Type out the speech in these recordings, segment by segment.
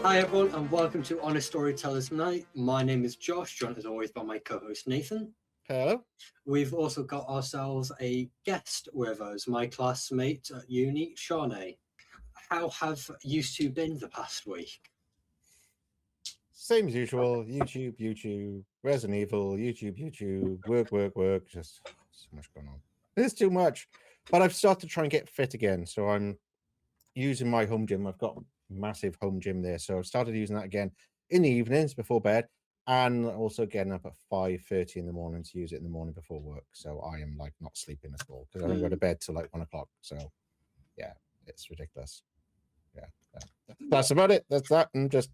Hi everyone and welcome to Honest Storytellers Night. My name is Josh, joined as always by my co-host Nathan. Hello. We've also got ourselves a guest with us, my classmate at uni, Shawnee. How have you two been the past week? Same as usual. YouTube, Resident Evil, YouTube, work. Just so much going on. There's too much. But I've started to try and get fit again. So I'm using my home gym. I've got a massive home gym there. So I've started using that again in the evenings before bed. And also getting up at 5:30 in the morning to use it in the morning before work. So I am like not sleeping at all because I don't go to bed till like 1 o'clock. So yeah, it's ridiculous. Yeah. That's about it. That's that. And just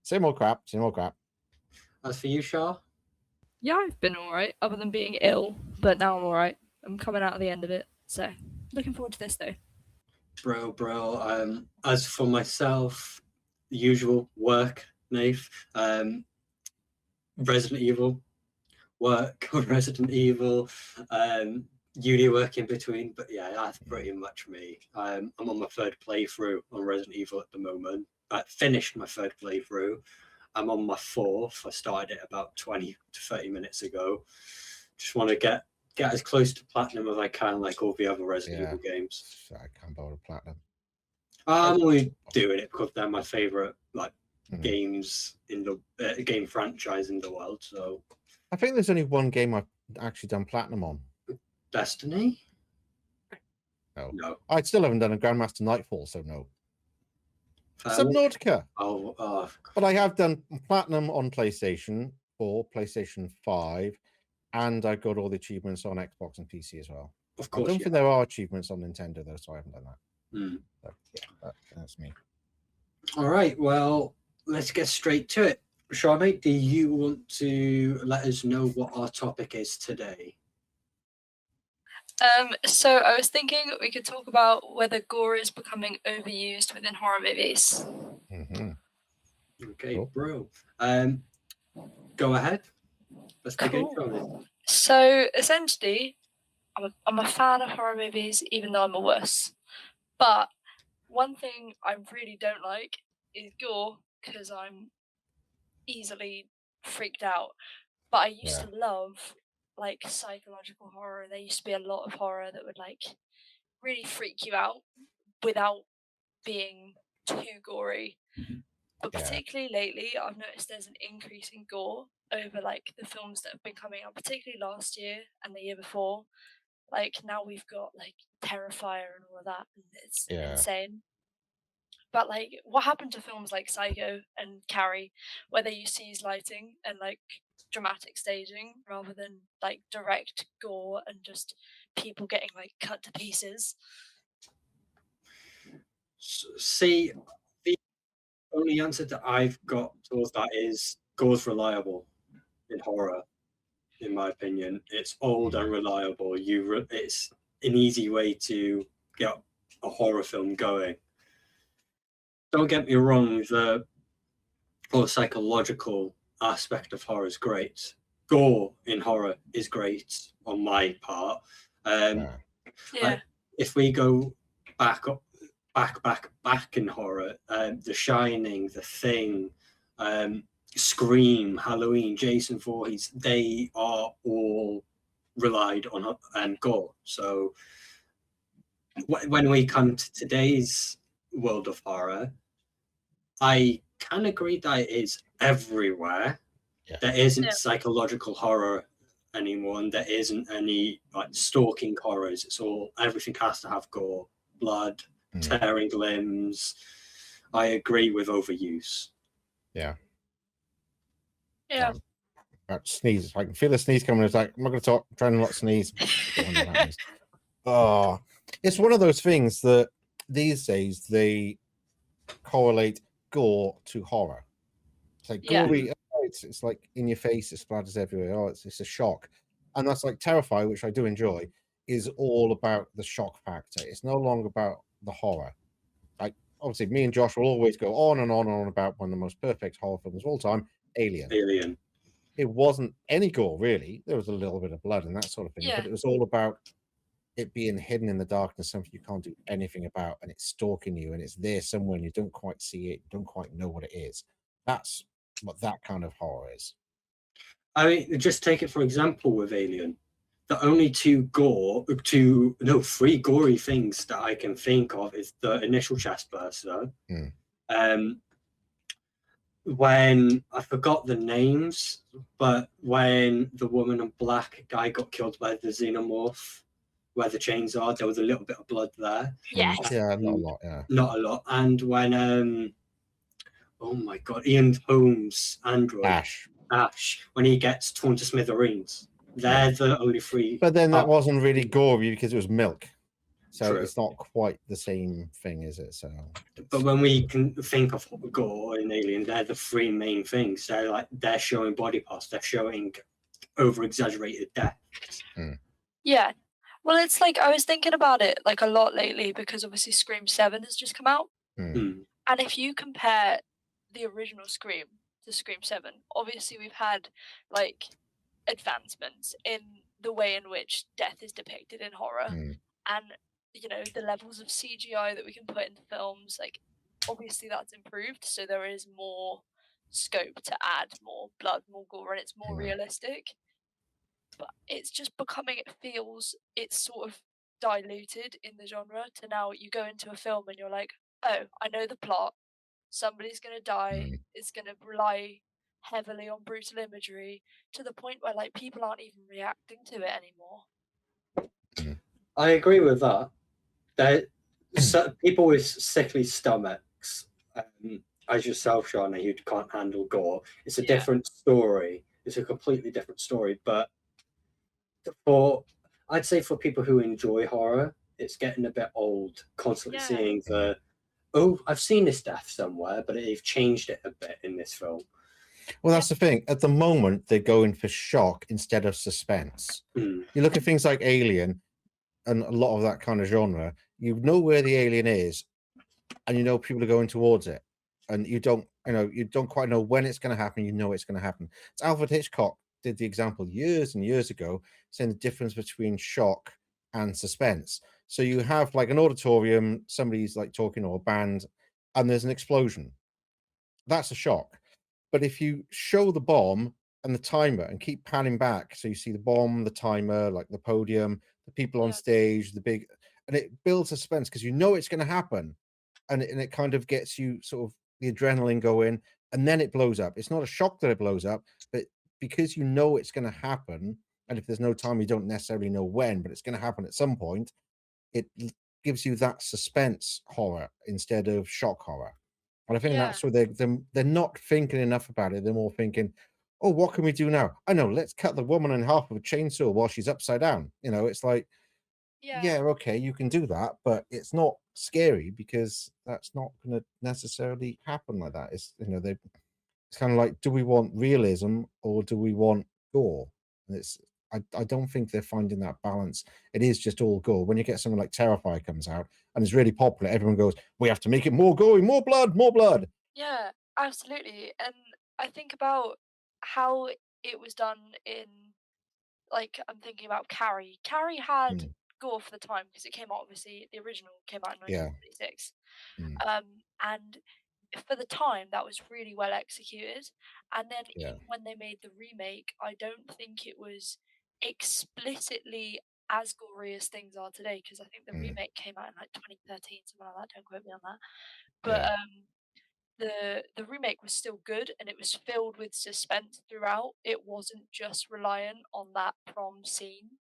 same old crap. As for you, Shah? Yeah, I've been alright, other than being ill, but now I'm alright. I'm coming out at the end of it, so looking forward to this though. Bro. As for myself, the usual work, Nath. Resident Evil, work, Resident Evil, uni work in between. But yeah, that's pretty much me. I'm on my third playthrough on Resident Evil at the moment. I finished my third playthrough. I'm on my fourth. I started it about 20 to 30 minutes ago. Just want to get as close to platinum as I can, like all the other Resident Evil games. I can't bother platinum. I'm only doing it because they're my favorite games in the game franchise in the world. So I think there's only one game I've actually done platinum on. Destiny? No. I still haven't done a Grandmaster Nightfall, so no. Subnautica. But I have done platinum on PlayStation 4, PlayStation 5, and I got all the achievements on Xbox and PC as well. Of course, I don't think there are achievements on Nintendo though, so I haven't done that. So, yeah, that's me. All right, well, let's get straight to it. Shawnee, do you want to let us know what our topic is today? So I was thinking we could talk about whether gore is becoming overused within horror movies. Okay, cool. Bro. Go ahead. Let's begin, Shawnee. So essentially, I'm a fan of horror movies, even though I'm a wuss. But one thing I really don't like is gore, because I'm easily freaked out. But I used to love like psychological horror. There used to be a lot of horror that would like really freak you out without being too gory. But particularly lately, I've noticed there's an increase in gore over like the films that have been coming out, particularly last year and the year before. Like now we've got like Terrifier and all of that, and it's insane. But like, what happened to films like Psycho and Carrie, where they used to use lighting and like dramatic staging rather than like direct gore and just people getting like cut to pieces? See, the only answer that I've got towards that is gore's reliable in horror. In my opinion, it's old and reliable. It's an easy way to get a horror film going. Don't get me wrong, the whole psychological aspect of horror is great. Gore in horror is great on my part. If we go back in horror, The Shining, The Thing, Scream, Halloween, Jason Voorhees, they are all relied on gore. So when we come to today's world of horror, I can agree that it is everywhere. There isn't psychological horror anymore, and there isn't any like stalking horrors. It's all, everything has to have gore, blood, tearing limbs. I agree with overuse. Yeah. Sneeze. I can feel the sneeze coming. It's like, I'm not going to talk. I'm trying to not sneeze. Oh, it's one of those things that these days they correlate gore to horror. It's like gory. It's like in your face. It splatters everywhere. Oh, it's a shock, and that's like Terrify, which I do enjoy. Is all about the shock factor. It's no longer about the horror. Like obviously, me and Josh will always go on and on and on about one of the most perfect horror films of all time, Alien. It wasn't any gore really. There was a little bit of blood and that sort of thing, but it was all about it being hidden in the darkness, something you can't do anything about, and it's stalking you, and it's there somewhere, and you don't quite see it, you don't quite know what it is. That's what that kind of horror is. I mean, just take it for example with Alien. The only three gory things that I can think of is the initial chest burster. Mm. When I forgot the names, but when the woman in black guy got killed by the xenomorph, where the chains are, there was a little bit of blood there. Yes. Yeah, not a lot. Yeah, not a lot. And when oh my god, Ian Holmes' android Ash, when he gets torn to smithereens, they're the only three. But then that wasn't really gory because it was milk. So True. it's not quite the same thing, is it? So, but when we can think of gore in Alien, they're the three main things. They're showing body parts, they're showing over exaggerated death. Yeah. Well, it's like I was thinking about it like a lot lately because obviously Scream 7 has just come out. Mm. And if you compare the original Scream to Scream 7, obviously we've had like advancements in the way in which death is depicted in horror. And you know, the levels of CGI that we can put into films, like obviously that's improved, so there is more scope to add more blood, more gore, and it's more realistic. But it's just becoming, it feels it's sort of diluted in the genre to now you go into a film and you're like, oh, I know the plot. Somebody's going to die. It's going to rely heavily on brutal imagery to the point where like people aren't even reacting to it anymore. I agree with that. There, people with sickly stomachs, as yourself, Shauna, who can't handle gore. It's a different story. It's a completely different story. But I'd say for people who enjoy horror, it's getting a bit old. Constantly seeing I've seen this death somewhere, but they've changed it a bit in this film. Well, that's the thing. At the moment, they're going for shock instead of suspense. You look at things like Alien and a lot of that kind of genre, you know where the alien is, and you know people are going towards it, and you don't quite know when it's going to happen. You know it's going to happen. It's Alfred Hitchcock did the example years and years ago, saying the difference between shock and suspense. So you have like an auditorium, somebody's like talking, or a band, and there's an explosion. That's a shock. But if you show the bomb and the timer and keep panning back, so you see the bomb, the timer, like the podium, the people on stage, the big, and it builds suspense because you know it's going to happen, and it kind of gets you sort of the adrenaline going, and then it blows up. It's not a shock that it blows up, but because you know it's going to happen, and if there's no time, you don't necessarily know when, but it's going to happen at some point. It gives you that suspense horror instead of shock horror. And I think that's where they're not thinking enough about it. They're more thinking, oh, what can we do now? I know, let's cut the woman in half with a chainsaw while she's upside down. You know, it's like, yeah, okay, you can do that, but it's not scary because that's not going to necessarily happen like that. It's, you know, it's kind of like, do we want realism or do we want gore? And I don't think they're finding that balance. It is just all gore. When you get something like Terrifier comes out and is really popular, everyone goes, we have to make it more gory, more blood, more blood. Yeah, absolutely. And I think about how it was done in, like, I'm thinking about Carrie. Carrie had gore for the time because it came out, obviously, the original came out in 1946. And for the time, that was really well executed. And then even when they made the remake, I don't think it was explicitly as gory as things are today because I think the remake came out in like 2013, something like that. Don't quote me on that. But the remake was still good and it was filled with suspense throughout. It wasn't just reliant on that prom scene.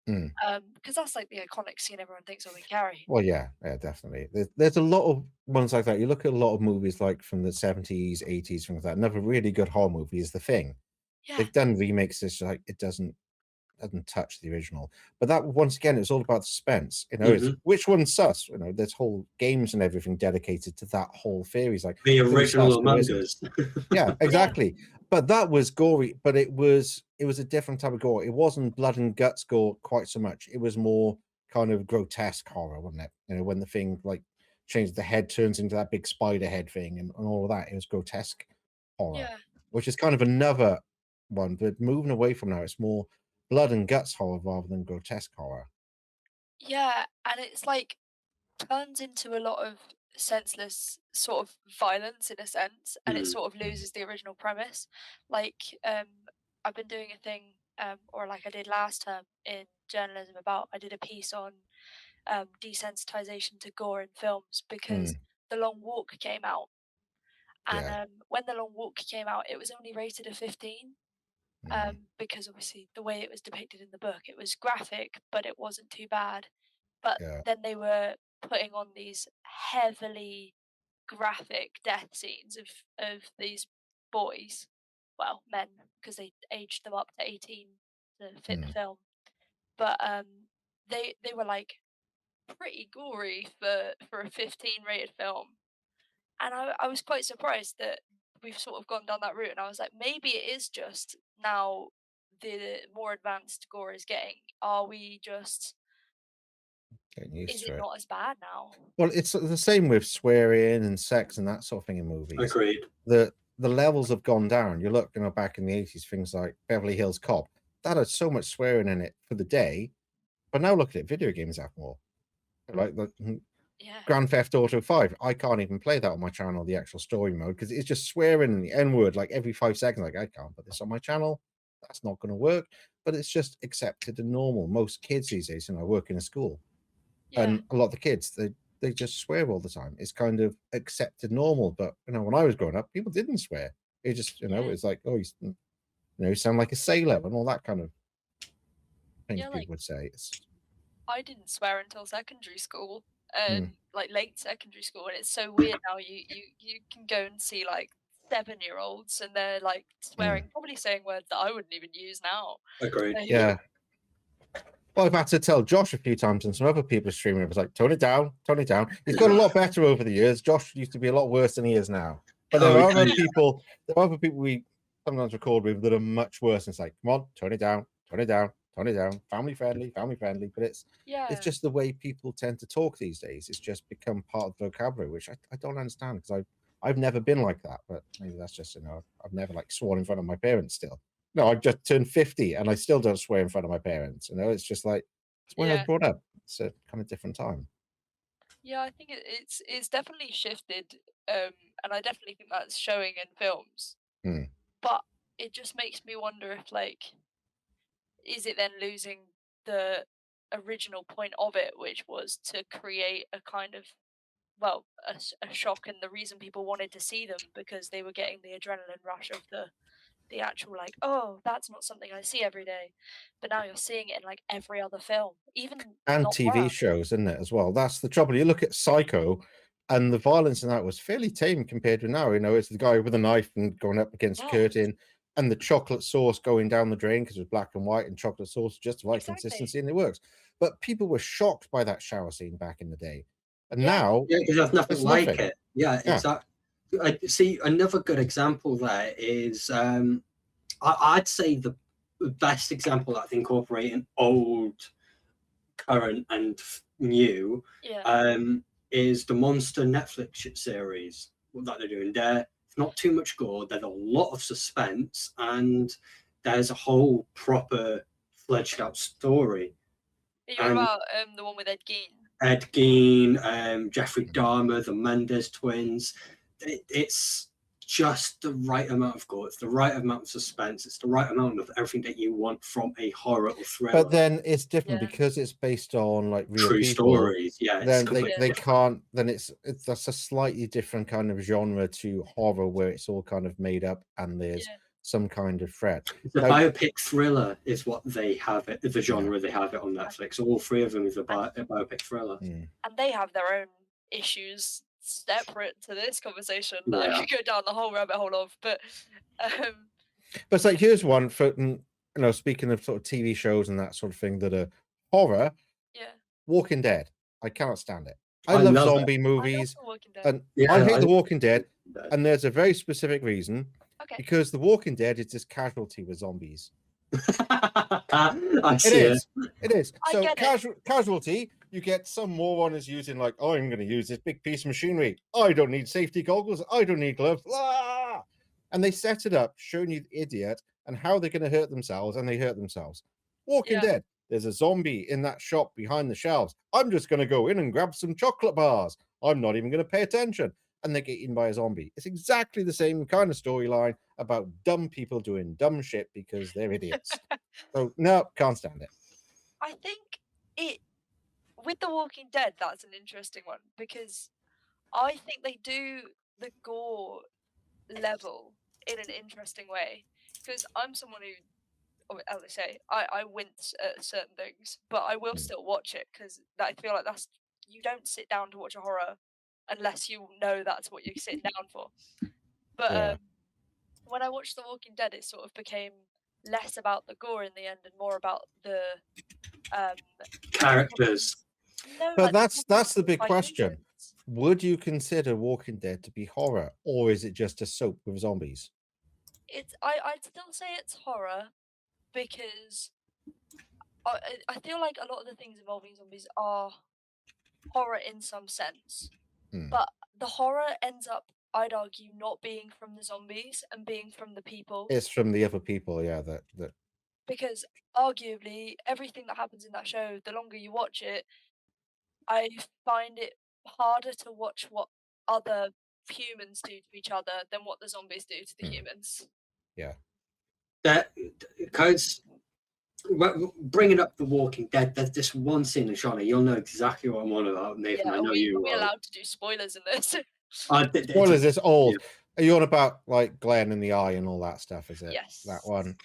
Because that's like the iconic scene everyone thinks of in Carrie. Well, yeah, definitely. There's a lot of ones like that. You look at a lot of movies like from the 70s, 80s, things like that. Another really good horror movie is The Thing. They've done remakes that's like it doesn't touch the original. But that once again, it's all about suspense. You know, it's which one's sus? You know, there's whole games and everything dedicated to that whole theory. It's like the original Among Us. Yeah, exactly. But that was gory, but it was a different type of gore. It wasn't blood and guts gore quite so much. It was more kind of grotesque horror, wasn't it? You know, when the thing like changes, the head turns into that big spider head thing and all of that. It was grotesque horror, which is kind of another one. But moving away from now, it's more blood and guts horror rather than grotesque horror. Yeah, and it's like turns into a lot of senseless sort of violence in a sense, and it Mm. sort of Mm. loses the original premise. Like, I've been doing a thing, or like I did last term in journalism about I did a piece on desensitization to gore in films because Mm. The Long Walk came out, and Yeah. when The Long Walk came out, it was only rated a 15. Mm. Because obviously the way it was depicted in the book, it was graphic, but it wasn't too bad. But Yeah. then they were putting on these heavily graphic death scenes of these boys, well, men, because they aged them up to 18 to fit the Mm. film. But they were like pretty gory for a 15 rated film, and I was quite surprised that we've sort of gone down that route. And I was like, maybe it is just now the more advanced gore is getting. Are we just? Getting used Is to it it. not as bad now? Well, it's the same with swearing and sex and that sort of thing in movies. Agreed. The levels have gone down. You look, back in the 80s, things like Beverly Hills Cop, that had so much swearing in it for the day. But now look at it, video games have more. Like the Yeah, Grand Theft Auto 5. I can't even play that on my channel, the actual story mode, because it's just swearing in the N-word like every 5 seconds. Like, I can't put this on my channel. That's not going to work. But it's just accepted and normal. Most kids these days, work in a school. yeah, And a lot of the kids, they just swear all the time. It's kind of accepted normal. But when I was growing up, people didn't swear. It just, yeah, it's like, oh, you sound like a sailor and all that kind of things yeah. Like people would say. It's I didn't swear until secondary school, mm, like late secondary school, and it's so weird now. You can go and see like 7-year-olds, and they're like mm. swearing, probably saying words that I wouldn't even use now. Agreed. So, Yeah. Yeah. Well, I've had to tell Josh a few times, and some other people streaming. It was like, tone it down, tone it down. He's got a lot better over the years. Josh used to be a lot worse than he is now. But there Oh, are other yeah. people. There are other people we sometimes record with that are much worse. And it's like, come on, tone it down, tone it down, tone it down. Family friendly, family friendly. But it's yeah, just the way people tend to talk these days. It's just become part of the vocabulary, which I don't understand, because I've never been like that. But maybe that's just I've never like sworn in front of my parents still. No, I just turned 50 and I still don't swear in front of my parents. It's just like it's where I was yeah, brought up. It's a kind of different time. yeah. I think it's definitely shifted, and I definitely think that's showing in films. Hmm. But it just makes me wonder if like, is it then losing the original point of it, which was to create a kind of, well, a shock, and the reason people wanted to see them because they were getting the adrenaline rush of the actual, like, oh, that's not something I see every day, but now you're seeing it in like every other film, even And not TV horror. shows, isn't it, as well? That's the trouble. You look at Psycho, and the violence in that was fairly tame compared to now. It's the guy with a knife and going up against a Yeah, curtain, and the chocolate sauce going down the drain because it was black and white, and chocolate sauce just the right exactly. consistency, and it works. But people were shocked by that shower scene back in the day, and Yeah, now Yeah, because there's nothing it's like nothing. it. Yeah, Yeah. exactly. I see another good example there is I'd say the best example that's incorporating old, current, and new yeah, is the Monster Netflix series that they're doing. There, not too much gore. There's a lot of suspense, and there's a whole proper fledged out story. you're And about the one with Ed Gein. Ed Gein, Jeffrey Dahmer, the Mendes twins. It's just the right amount of gore. It's the right amount of suspense. It's the right amount of everything that you want from a horror or thriller. But then it's different Yeah, because it's based on like real True people. stories. Yeah, it's Then completely they different. can't. Then it's that's a slightly different kind of genre to horror, where it's all kind of made up and there's yeah, some kind of threat. The Now, biopic thriller is what they have it. The yeah. genre they have it on Netflix. All three of them is a and biopic thriller. Mm. and they have their own issues separate to this conversation that I Yeah. could go down the whole rabbit hole of. But But it's like here's one for speaking of sort of TV shows and that sort of thing that are horror. yeah, Walking Dead. I cannot stand it. I I love love it. zombie I movies, love The Walking Dead. and Yeah, I hate I- The Walking Dead. And there's a very specific reason, Okay, because The Walking Dead is just casualty with zombies. I It see it. is. It is. I So get it. casualty, you get some moron is using like, oh, I'm going to use this big piece of machinery. I don't need safety goggles. I don't need gloves. Ah! And they set it up, showing you the idiot and how they're going to hurt themselves, and they hurt themselves. Walking Yeah. Dead. there's a zombie in that shop behind the shelves. I'm just going to go in and grab some chocolate bars. I'm not even going to pay attention. And they get eaten by a zombie. It's exactly the same kind of storyline about dumb people doing dumb shit because they're idiots. So, no, can't stand it. I think it with The Walking Dead, that's an interesting one because I think they do the gore level in an interesting way. Because I'm someone who, as I say, I wince at certain things, but I will still watch it because I feel like you don't sit down to watch a horror unless you know that's what you're sitting down for. But Yeah. when I watched The Walking Dead, it sort of became less about the gore in the end and more about the Characters. No, But like that's the big by question. humans. Would you consider Walking Dead to be horror, or is it just a soap with zombies? I'd still say it's horror because I feel like a lot of the things involving zombies are horror in some sense, but the horror ends up, I'd argue, not being from the zombies and being from the people. It's from the other people, yeah. That Because arguably everything that happens in that show, the longer you watch it, I find it harder to watch what other humans do to each other than what the zombies do to the humans. yeah. That because bringing up The Walking Dead, there's this one scene, and Shauna, you'll know exactly what I'm on about, Nathan. I know you Are we will. allowed to do spoilers in this? Spoilers, it's old. Yeah. Are you on about like Glenn in the eye and all that stuff? Is it? Yes. That one.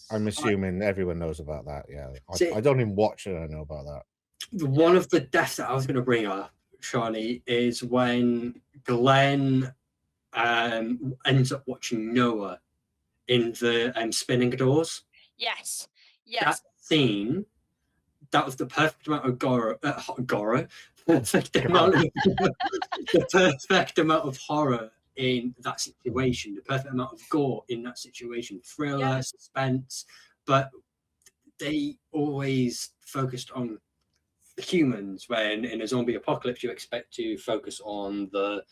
I'm assuming everyone knows about that. Yeah. See- I don't even watch it. I know about that. One of the deaths that I was going to bring up, Shawnee, is when Glenn ends up watching Noah in the spinning doors. Yes. That scene, that was the perfect amount of gore, perfect amount of, the perfect amount of horror in that situation, the perfect amount of gore in that situation, thriller, suspense, but they always focused on humans, when in a zombie apocalypse you expect to focus on the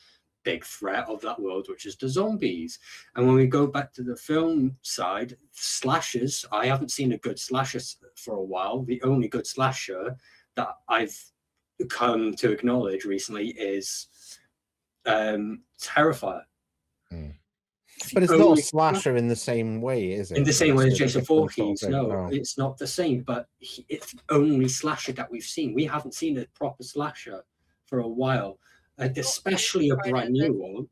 big threat of that world, which is the zombies. And when we go back to the film side, slashers, I haven't seen a good slasher for a while. The only good slasher that I've come to acknowledge recently is Terrifier. But it's not a slasher in the same way, is it? In the same way as Jason Voorhees. Voorhees, no, it's not the same. But it's the only slasher that we've seen. We haven't seen a proper slasher for a while, especially a brand new one.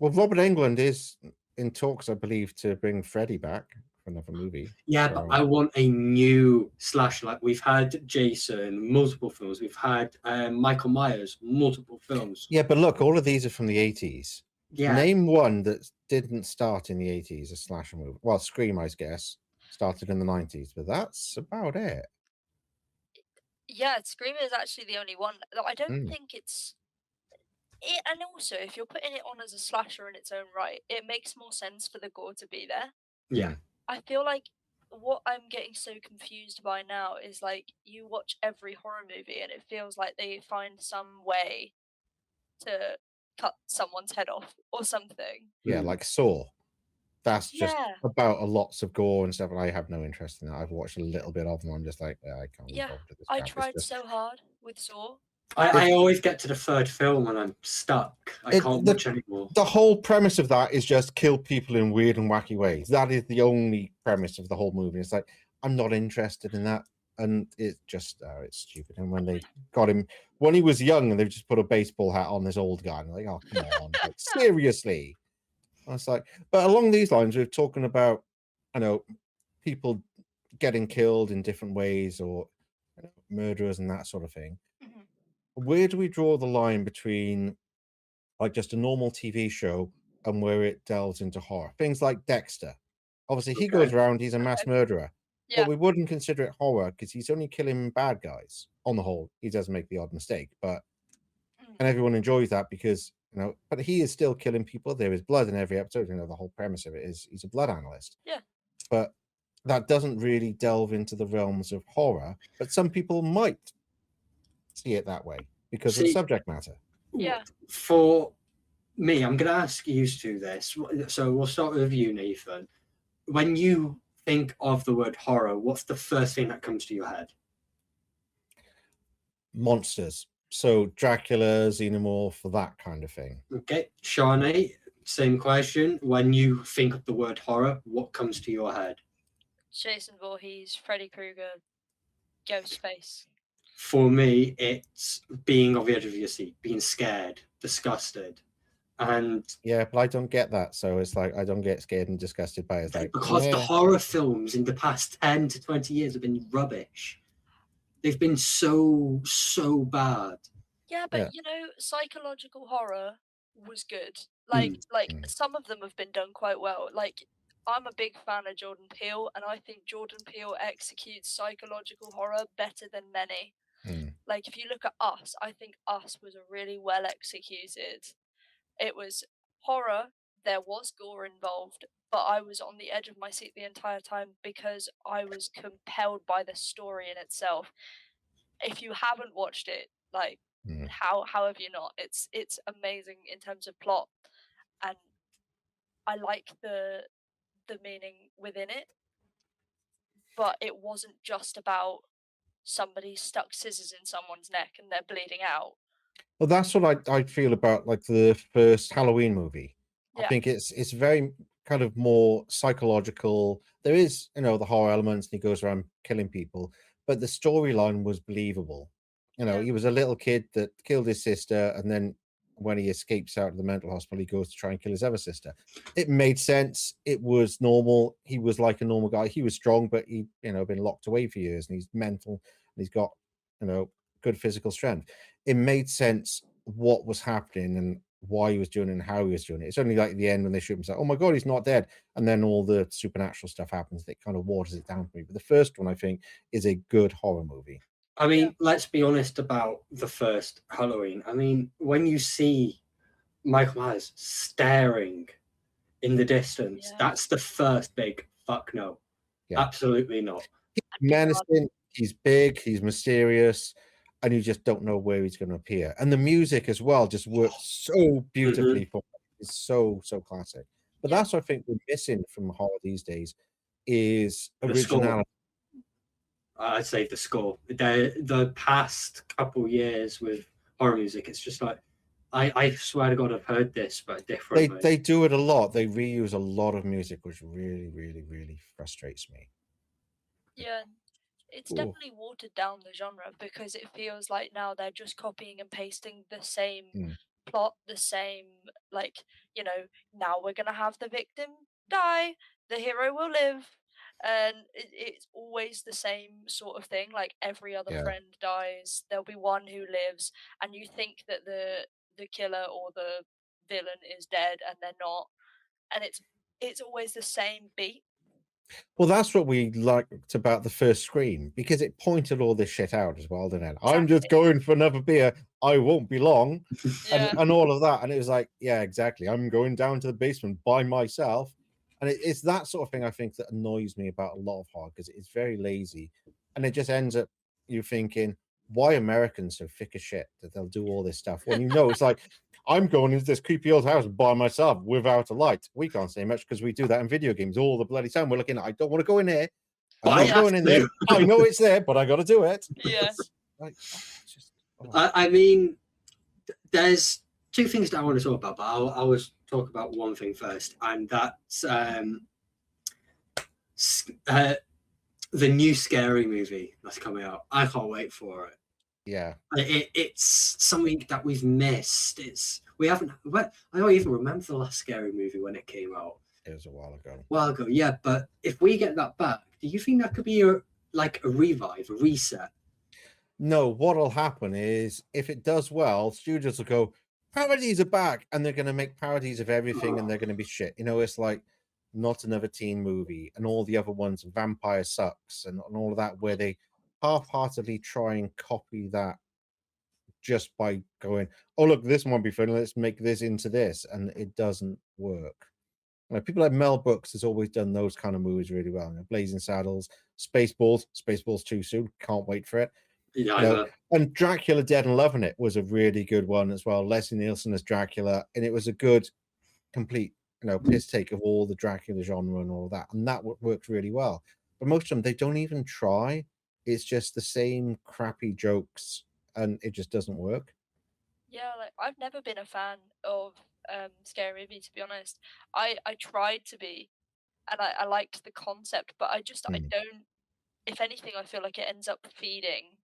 Well, Robert Englund is in talks, I believe, to bring Freddy back for another movie. Yeah, but I want a new slasher. Like we've had Jason, multiple films. We've had Michael Myers, multiple films. Yeah, but look, all of these are from the 80s. Yeah. Name one that didn't start in the 80s, a slasher movie. Well, Scream, I guess, started in the 90s, but that's about it. Yeah, Scream is actually the only one. I don't think it's... and also, if you're putting it on as a slasher in its own right, it makes more sense for the gore to be there. Yeah. I feel like what I'm getting so confused by now is like you watch every horror movie and it feels like they find some way to cut someone's head off or something. Yeah, like Saw. That's just about lots of gore and stuff, and I have no interest in that. I've watched a little bit of them. I'm just like, I can't be bothered with this crap. I tried so hard with Saw. I always get to the third film and I'm stuck. I can't watch anymore. The whole premise of that is just kill people in weird and wacky ways. That is the only premise of the whole movie. It's like, I'm not interested in that. And it's just, it's stupid. And when they got him, when he was young and they just put a baseball hat on this old guy, and like, oh, come on, like, seriously. I was like, but along these lines, we're talking about, people getting killed in different ways, or murderers and that sort of thing. Where do we draw the line between like just a normal TV show and where it delves into horror? Things like Dexter. Obviously, he goes around, he's a mass murderer. But we wouldn't consider it horror because he's only killing bad guys. On the whole, he does make the odd mistake, and everyone enjoys that because, but he is still killing people. There is blood in every episode. The whole premise of it is he's a blood analyst. Yeah. But that doesn't really delve into the realms of horror. But some people might see it that way because of the subject matter. Yeah. For me, I'm going to ask you to this. So we'll start with you, Nathan. When you think of the word horror, what's the first thing that comes to your head? Monsters. So Dracula, Xenomorph, that kind of thing. Okay, Shawnee, same question. When you think of the word horror, what comes to your head? Jason Voorhees, Freddy Krueger, Ghostface. For me, it's being on the edge of your seat, being scared, disgusted. And Yeah, but I don't get that. So it's like I don't get scared and disgusted by it. It's like because the yeah. horror films in the past 10 to 20 years have been rubbish. They've been so bad. Yeah, but Yeah. you know, psychological horror was good. Mm. Like some of them have been done quite well. Like I'm a big fan of Jordan Peele, and I think Jordan Peele executes psychological horror better than many. Mm. Like if you look at Us, I think Us was a really well executed. It was horror. There was gore involved, but I was on the edge of my seat the entire time because I was compelled by the story in itself. If you haven't watched it, like Mm. how have you not? It's amazing in terms of plot, and I like the meaning within it, but it wasn't just about somebody stuck scissors in someone's neck and they're bleeding out. Well, that's what I feel about like the first Halloween movie. I Yeah. think it's very kind of more psychological. There is, you know, the horror elements and he goes around killing people, but the storyline was believable. You know, Yeah. he was a little kid that killed his sister, and then when he escapes out of the mental hospital, he goes to try and kill his other sister. It made sense. It was normal. He was like a normal guy. He was strong, but he, you know, been locked away for years, and he's mental, and he's got, you know, good physical strength. It made sense what was happening and why he was doing it and how he was doing it. It's only like at the end when they shoot him, it's like, oh my god, he's not dead, and then all the supernatural stuff happens that kind of waters it down for me. But the first one, I think, is a good horror movie. I mean, let's be honest about the first Halloween. I mean, when you see Michael Myers staring in the distance, Yeah. that's the first big fuck no. Yeah. Absolutely not. Menacing, he's big, he's mysterious, and you just don't know where he's going to appear. And the music as well just works so beautifully for me. It's so classic. But Yeah. that's what I think we're missing from horror these days is The score. originality. I'd say the score. The past couple years with horror music, it's just like I swear to God, I've heard this, but differently. They do it a lot. They reuse a lot of music, which really frustrates me. Yeah. It's Ooh. definitely watered down the genre because it feels like now they're just copying and pasting the same plot, the same, like, you know, now we're going to have the victim die, the hero will live. And it's always the same sort of thing. Like every other Yeah. friend dies, there'll be one who lives, and you think that the killer or the villain is dead, and they're not. And it's always the same beat. Well, that's what we liked about the first Scream, because it pointed all this shit out as well, didn't it? I'm just going for another beer. I won't be long. Yeah. And all of that. And it was like, yeah, exactly. I'm going down to the basement by myself. And it's that sort of thing, I think, that annoys me about a lot of horror, because it's very lazy. And it just ends up you thinking, why Americans so thick as shit that they'll do all this stuff? When you know, it's like, I'm going into this creepy old house by myself without a light. We can't say much because we do that in video games all the bloody time. We're looking at, I don't want to go in here. I'm not going in there. I know it's there, but I got to do it. Yeah. Like, I mean, there's two things that I want to talk about, but I'll always talk about one thing first, and that's the new Scary movie that's coming out. I can't wait for it. Yeah, it's something that we've missed. We haven't. I don't even remember the last Scary movie when it came out. it was a while ago. Yeah. But if we get that back, do you think that could be a revive, a reset? No, what'll happen is if it does well, studios will go, parodies are back, and they're going to make parodies of everything, and they're going to be shit. You know, it's like Not Another Teen Movie and all the other ones, Vampire Sucks and all of that, where they half-heartedly try and copy that just by going, oh, look, this one be funny, let's make this into this, and it doesn't work. Like, people like Mel Brooks has always done those kind of movies really well. You know, Blazing Saddles, Spaceballs 2 soon, can't wait for it. Yeah, you know, and Dracula Dead and Loving It was a really good one as well. Leslie Nielsen as Dracula, and it was a good, complete piss take of all the Dracula genre and all that, and that works really well. But most of them, they don't even try. It's just the same crappy jokes, and it just doesn't work. Yeah, like I've never been a fan of scary movies, to be honest. I tried to be, and I liked the concept, but I Hmm. don't. If anything, I feel like it ends up feeding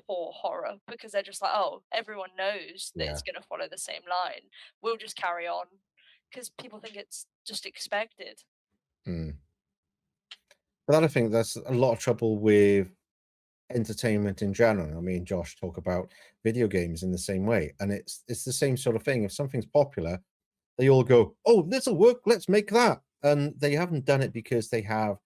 poor horror because they're just like, oh, everyone knows that Yeah. it's going to follow the same line. We'll just carry on because people think it's just expected. Hmm. But I think that's a lot of trouble with entertainment in general. I mean, Josh talk about video games in the same way, and it's the same sort of thing. If something's popular, they all go, "Oh, this'll work. Let's make that." And they haven't done it because they have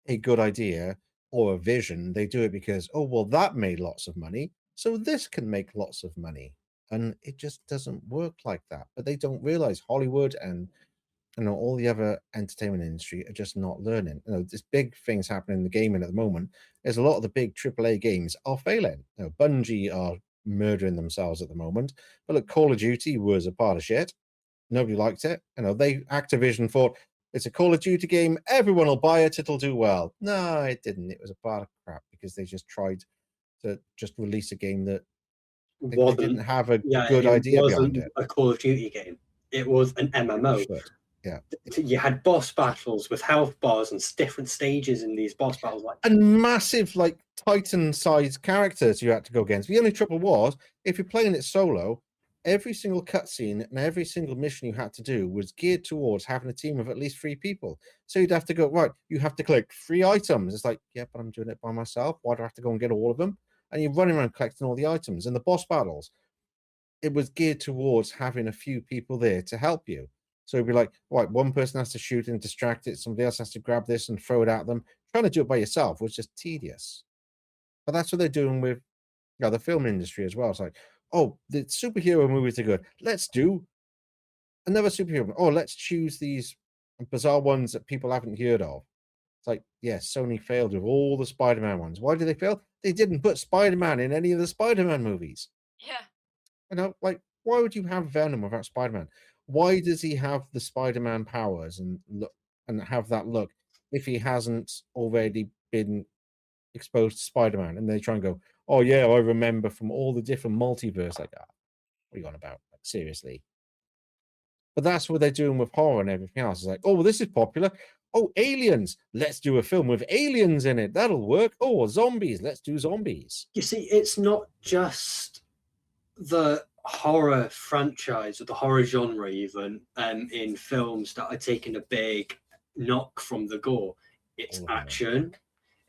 a good idea or a vision. They do it because, "Oh, well, that made lots of money, so this can make lots of money." And it just doesn't work like that. But they don't realize Hollywood and all the other entertainment industry are just not learning. There's big things happening in the gaming at the moment. There's a lot of the big AAA games are failing. Bungie are murdering themselves at the moment. But look, Call of Duty was a pile of shit. Nobody liked it. Activision thought it's a Call of Duty game. Everyone will buy it. It'll do well. No, it didn't. It was a pile of crap because they just tried to just release a game that they didn't have a good it idea behind wasn't it. a Call of Duty game. It was an MMO. Shit. Yeah. You had boss battles with health bars and different stages in these boss battles, and massive, like, Titan-sized characters you had to go against. The only trouble was, if you're playing it solo, every single cutscene and every single mission you had to do was geared towards having a team of at least 3 people. So you'd have to go, right, you have to collect 3 items. It's like, yeah, but I'm doing it by myself. Why do I have to go and get all of them? And you're running around collecting all the items. And the boss battles, it was geared towards having a few people there to help you. So it'd be like, right, one person has to shoot and distract it, somebody else has to grab this and throw it at them. Trying to do it by yourself was just tedious. But that's what they're doing with the film industry as well. It's like, oh, the superhero movies are good. Let's do another superhero. Oh, let's choose these bizarre ones that people haven't heard of. It's like, yes, Sony failed with all the Spider-Man ones. Why did they fail? They didn't put Spider-Man in any of the Spider-Man movies. Yeah. Like, why would you have Venom without Spider-Man? Why does he have the Spider-Man powers and look and have that look if he hasn't already been exposed to Spider-Man? And they try and go, oh yeah, I remember from all the different multiverse. Like, what are you on about? Like, seriously. But that's what they're doing with horror and everything else. It's like, oh, well, this is popular. Oh, aliens. Let's do a film with aliens in it. That'll work. Oh, zombies. Let's do zombies. You see, it's not just the horror franchise or the horror genre even in films that are taking a big knock from the gore. It's action,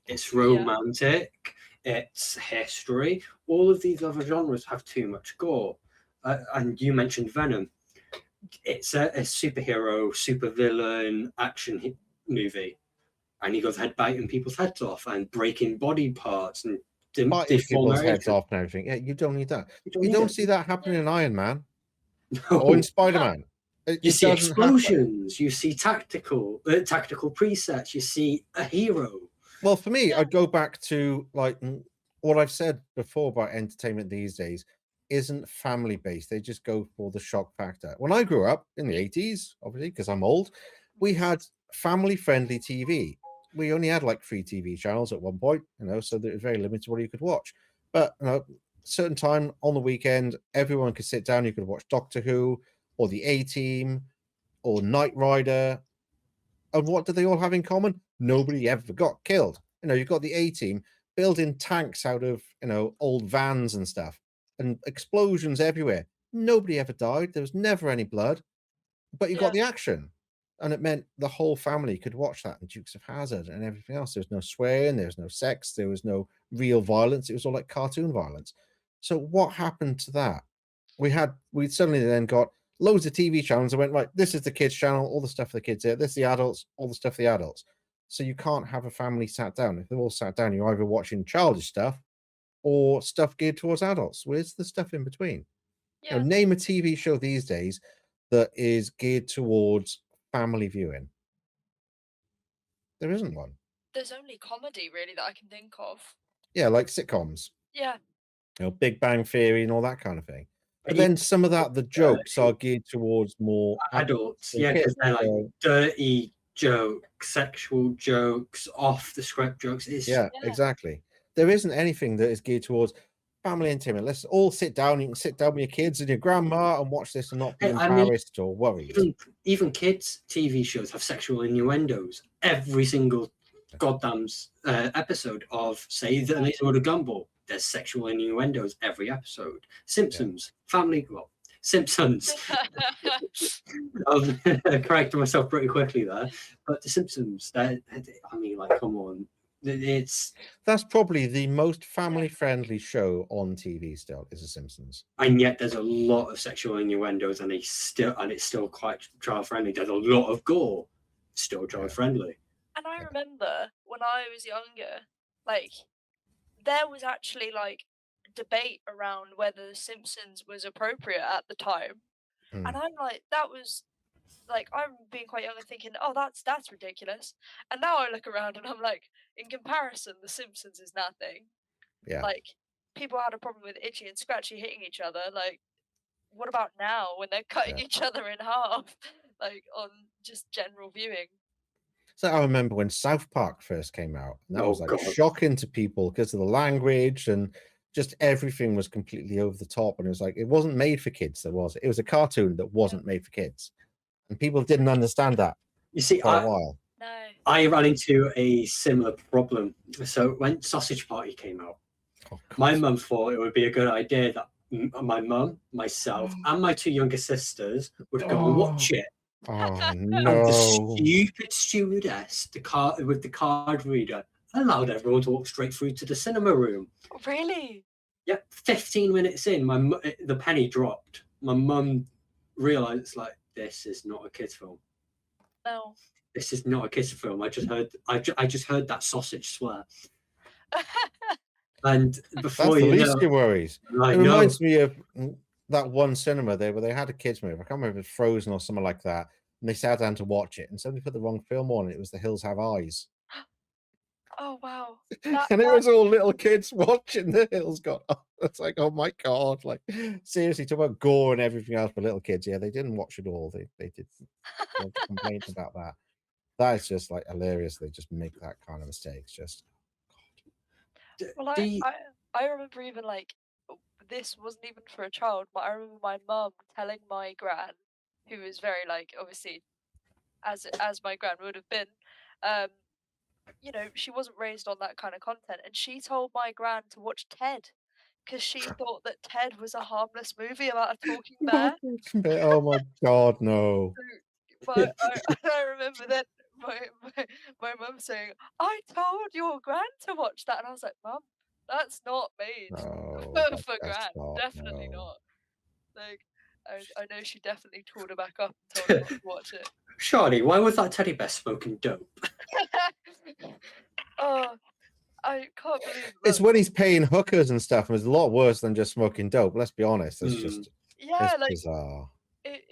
it's romantic, it's history. All of these other genres have too much gore. And you mentioned Venom. It's a superhero, supervillain action movie. And he goes head biting people's heads off and breaking body parts and biting people's heads off and everything. Yeah, you don't need that. You don't see that happening in Iron Man or in Spider-Man. You see explosions. You see tactical presets. You see a hero. Well, for me, I'd go back to like what I've said before about entertainment these days isn't family based. They just go for the shock factor. When I grew up in the 80s, obviously, because I'm old, we had family friendly TV. We only had like 3 TV channels at one point, so there was very limited what you could watch. But certain time on the weekend, everyone could sit down. You could watch Doctor Who or the A-Team or Knight Rider. And what do they all have in common? Nobody ever got killed. You've got the A-Team building tanks out of old vans and stuff, and explosions everywhere. Nobody ever died. There was never any blood, but you got the action. And it meant the whole family could watch that, and Dukes of Hazzard and everything else. There was no swearing, there was no sex, there was no real violence. It was all like cartoon violence. So what happened to that? We suddenly then got loads of TV channels that went, right, this is the kids channel, all the stuff for the kids here. This is the adults, all the stuff for the adults. So you can't have a family sat down. If they're all sat down, you're either watching childish stuff or stuff geared towards adults. Where's the stuff in between? Name a TV show these days that is geared towards family viewing. There isn't one. There's only comedy really that I can think of. Yeah, like sitcoms. Yeah. Big Bang Theory and all that kind of thing. But then some of that, the jokes are geared towards more adults, than yeah, because kids, they're like so- dirty jokes, sexual jokes, off the script jokes. It's yeah, exactly. There isn't anything that is geared towards family entertainment. Let's all sit down. You can sit down with your kids and your grandma and watch this and not be Hey, I mean, embarrassed or worried. even kids' TV shows have sexual innuendos. Every single goddamn episode of, say, The Amazing World of Gumball, there's sexual innuendos every episode. Simpsons, Simpsons. I've corrected myself pretty quickly there, but The Simpsons, I mean, like, come on. That's probably the most family-friendly show on TV still, is The Simpsons. And yet there's a lot of sexual innuendos, and it's still quite child friendly. There's a lot of gore, still child friendly. And I remember when I was younger, like, there was actually like debate around whether The Simpsons was appropriate at the time. And I'm like, that was like, I'm being quite young and thinking, oh, that's ridiculous. And now I look around and I'm like, in comparison, The Simpsons is nothing. Yeah. Like, people had a problem with Itchy and Scratchy hitting each other. Like, what about now when they're cutting each other in half, like on just general viewing? So I remember when South Park first came out, and that was like God. shocking to people because of the language and just everything was completely over the top. And it was like, it wasn't made for kids. It was a cartoon that wasn't made for kids. And people didn't understand that You see, for a while. No. I ran into a similar problem. So when Sausage Party came out, my mum thought it would be a good idea that my mum, myself, and my two younger sisters would go and watch it. Oh And no! the stupid stewardess, with the card reader, allowed everyone to walk straight through to the cinema room. Really? Yep, 15 minutes in, the penny dropped. My mum realised, like, this is not a kids' film. No. This is not a kids' film. I just heard that sausage swear. And before That's the you least know, of your worries. I It know. reminds me of that one cinema there where they had a kids movie. I can't remember if it was Frozen or something like that. And they sat down to watch it, and somebody put the wrong film on. And it was The Hills Have Eyes, Oh wow. and it was all little kids watching The Hills Got Eyes. It's like, oh my god! Like, seriously, talk about gore and everything else, but little kids, yeah, they didn't watch it all. They did complain about that. That is just like hilarious. They just make that kind of mistakes. Just Well, I remember even like, this wasn't even for a child, but I remember my mum telling my gran, who was very like, obviously, as my gran would have been, you know, she wasn't raised on that kind of content, and she told my gran to watch Ted because she thought that Ted was a harmless movie about a talking bear. oh my god, no! But I remember then my mum saying, "I told your gran to watch that," and I was like, "Mum, that's not made No, for gran. Definitely no. not." Like, I know she definitely told her back up and told her not to watch it. Shawty, why was that teddy bear smoking dope? Oh, I can't believe It's when he's paying hookers and stuff, and it's a lot worse than just smoking dope. Let's be honest. It's just it's like bizarre. it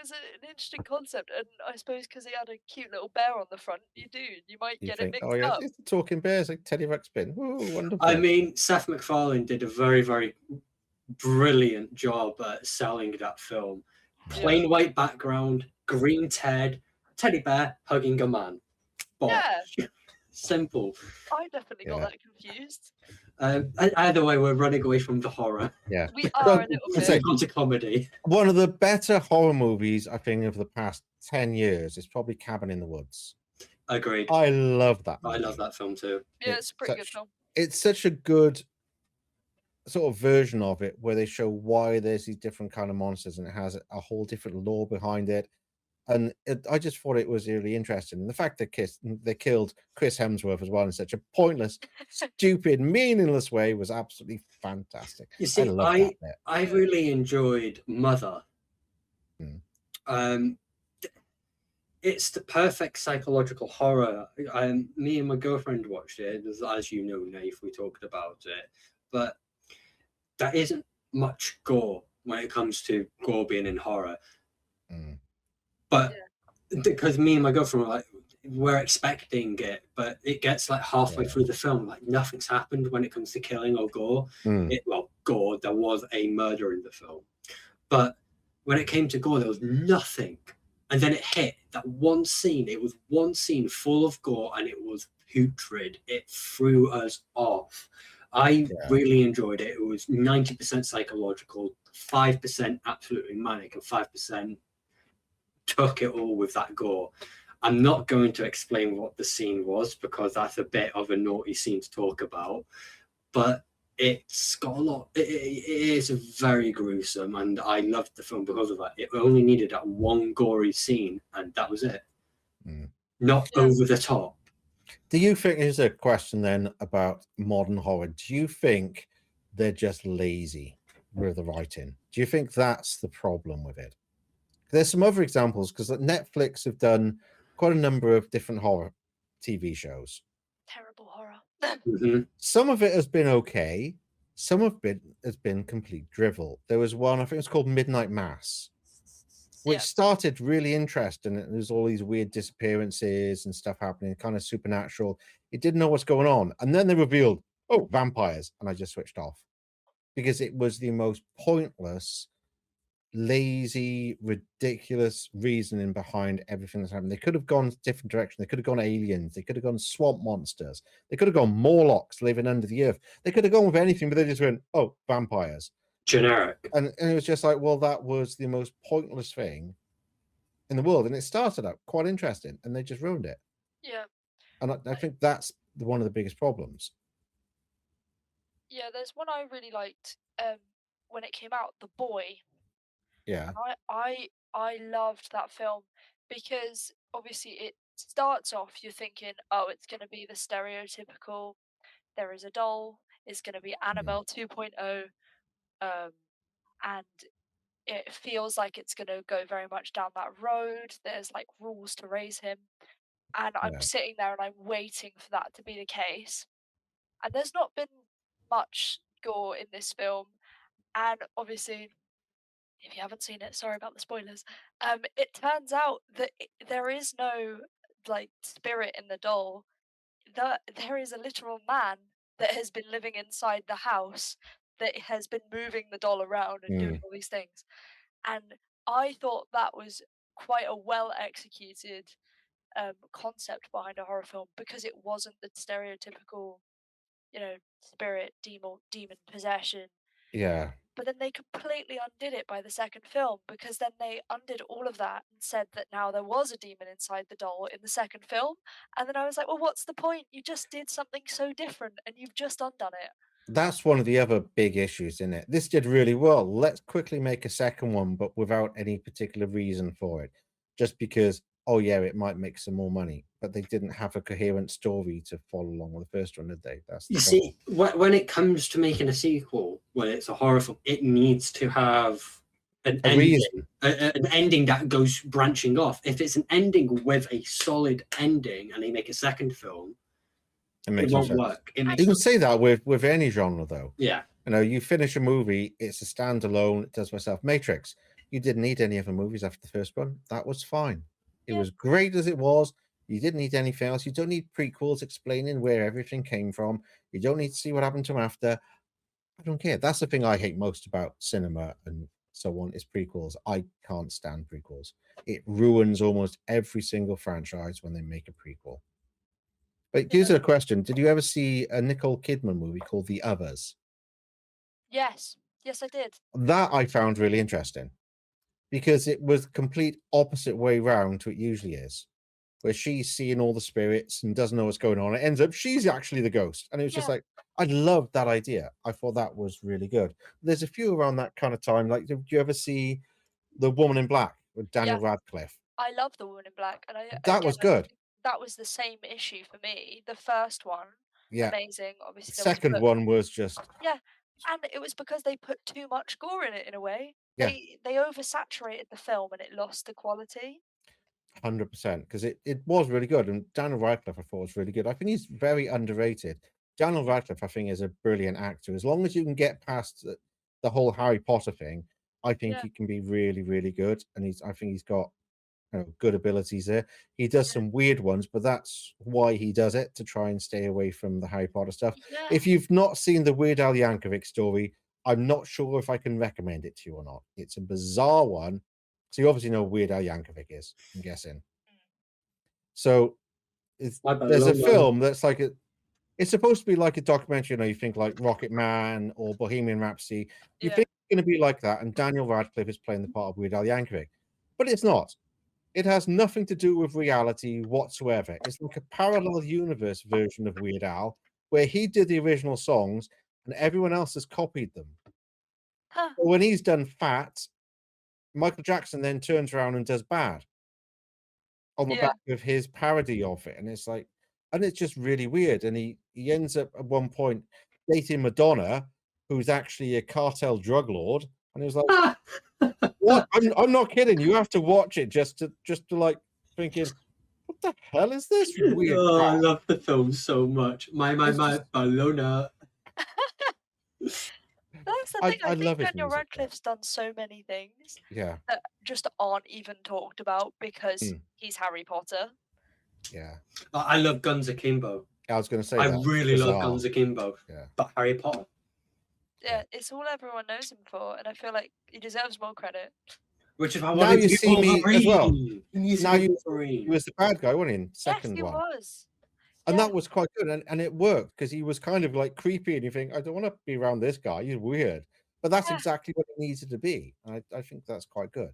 was an interesting concept, and I suppose because he had a cute little bear on the front, you might You get think, it oh mixed yeah, up. it's the talking bears like Teddy Ruxpin. Ooh, wonderful. I mean, Seth MacFarlane did a very, very brilliant job at selling that film. Plain white background, green Ted, teddy bear hugging a man. Bosh. Yeah. Simple. I definitely got that confused. Either way, we're running away from the horror. Yeah, We are a little bit. Gone to comedy. One of the better horror movies I think of the past 10 years is probably Cabin in the Woods. Agreed. I love that movie. I love that film too. Yeah, it's a pretty good film. It's such a good sort of version of it where they show why there's these different kind of monsters, and it has a whole different lore behind it. And I just thought it was really interesting. And the fact that they killed Chris Hemsworth as well in such a pointless, stupid, meaningless way was absolutely fantastic. You see, I really enjoyed Mother. It's the perfect psychological horror. Me and my girlfriend watched it, as you know, Nath, we talked about it. But there isn't much gore when it comes to gore being in horror. But because me and my girlfriend we're expecting it, but it gets like halfway through the film, like nothing's happened when it comes to killing or gore. Gore, there was a murder in the film. But when it came to gore, there was nothing. And then it hit that one scene. It was one scene full of gore, and it was putrid. It threw us off. I really enjoyed it. It was 90% psychological, 5% absolutely manic, and 5% took it all with that gore. I'm not going to explain what the scene was because that's a bit of a naughty scene to talk about, but it's got a lot. It is very gruesome, and I loved the film because of that. It only needed that one gory scene, and that was it. Not over the top. Do you think, here's a question then about modern horror, do you think they're just lazy with the writing? Do you think that's the problem with it? There's some other examples, because Netflix have done quite a number of different horror TV shows. Terrible horror. Some of it has been okay. Some of it has been complete drivel. There was one, I think it's called Midnight Mass, which started really interesting. There's all these weird disappearances and stuff happening, kind of supernatural. It didn't know what's going on. And then they revealed, oh, vampires. And I just switched off because it was the most pointless, lazy, ridiculous reasoning behind everything that's happened. They could have gone a different direction. They could have gone aliens. They could have gone swamp monsters. They could have gone Morlocks living under the earth. They could have gone with anything, but they just went, oh, vampires. Generic. And it was just like, well, that was the most pointless thing in the world. And it started out quite interesting, and they just ruined it. Yeah. And I think that's one of the biggest problems. Yeah, there's one I really liked when it came out, The Boy. Yeah. I loved that film because obviously it starts off, you're thinking, oh, it's going to be the stereotypical, there is a doll, it's going to be Annabelle 2.0, and it feels like it's going to go very much down that road. There's like rules to raise him, and I'm sitting there and I'm waiting for that to be the case. And there's not been much gore in this film, and obviously, if you haven't seen it, sorry about the spoilers. It turns out that there is no like spirit in the doll. There is a literal man that has been living inside the house that has been moving the doll around and doing all these things. And I thought that was quite a well executed concept behind a horror film because it wasn't the stereotypical, spirit, demon possession. Yeah. But then they completely undid it by the second film because then they undid all of that and said that now there was a demon inside the doll in the second film. And then I was like, well, what's the point? You just did something so different and you've just undone it. That's one of the other big issues in it. This did really well. Let's quickly make a second one, but without any particular reason for it. Just because, oh yeah, it might make some more money. But they didn't have a coherent story to follow along with the first one, did they? That's the see, when it comes to making a sequel, when it's a horror film, it needs to have an ending that goes branching off. If it's an ending with a solid ending and they make a second film, it won't work. You can say that with any genre, though. Yeah. You finish a movie, it's a standalone, it does myself. Matrix, you didn't need any other movies after the first one. That was fine. It was great as it was. You didn't need anything else. You don't need prequels explaining where everything came from. You don't need to see what happened to him after. I don't care. That's the thing I hate most about cinema and so on, is prequels. I can't stand prequels. It ruins almost every single franchise when they make a prequel. But here's a question. Did you ever see a Nicole Kidman movie called The Others? Yes. Yes, I did. That I found really interesting because it was complete opposite way round to what it usually is, where she's seeing all the spirits and doesn't know what's going on. It ends up she's actually the ghost. And it was just like, I loved that idea. I thought that was really good. There's a few around that kind of time. Like, did you ever see The Woman in Black with Daniel Radcliffe? I love The Woman in Black. And that was good. That was the same issue for me. The first one, amazing. Obviously, the second one was just and it was because they put too much gore in it in a way. Yeah. They oversaturated the film and it lost the quality. 100%, because it was really good, and Daniel Radcliffe I thought was really good. I think he's very underrated. Daniel Radcliffe I think is a brilliant actor. As long as you can get past the whole Harry Potter thing, I think he can be really, really good, and I think he's got good abilities there. He does some weird ones, but that's why he does it, to try and stay away from the Harry Potter stuff. If you've not seen the Weird Al Yankovic story, I'm not sure if I can recommend it to you or not. It's a bizarre one. So you obviously know who Weird Al Yankovic is, I'm guessing. So there's a film that's like it's supposed to be like a documentary. You know, you think like Rocket Man or Bohemian Rhapsody. You Yeah. think it's going to be like that, and Daniel Radcliffe is playing the part of Weird Al Yankovic, but it's not. It has nothing to do with reality whatsoever. It's like a parallel universe version of Weird Al, where he did the original songs and everyone else has copied them. Huh. But when he's done Fat, Michael Jackson then turns around and does Bad on the Yeah. back of his parody of it, and it's like, and it's just really weird. And he ends up at one point dating Madonna, who's actually a cartel drug lord, and he was like, "What? I'm not kidding. You have to watch it just to like thinking, what the hell is this weird Oh, I crap?" love the film so much. My It's just- Barcelona. That's the I thing. I think love his Daniel music, Radcliffe's done so many things yeah, that just aren't even talked about because Mm. he's Harry Potter. yeah. I love Guns Akimbo. I was going to say I that. really love Bizarre. Guns Akimbo. Yeah. But Harry Potter. Yeah, it's all everyone knows him for, and I feel like he deserves more credit. Which is why I Now wanted you to be see me as well. Wolverine. He needs to Now be you Wolverine. He was the bad guy, wasn't he? In second Yes, he one. was. And Yeah. that was quite good, and it worked because he was kind of like creepy, and you think, I don't want to be around this guy. He's weird, but that's Yeah. exactly what it needed to be. I think that's quite good.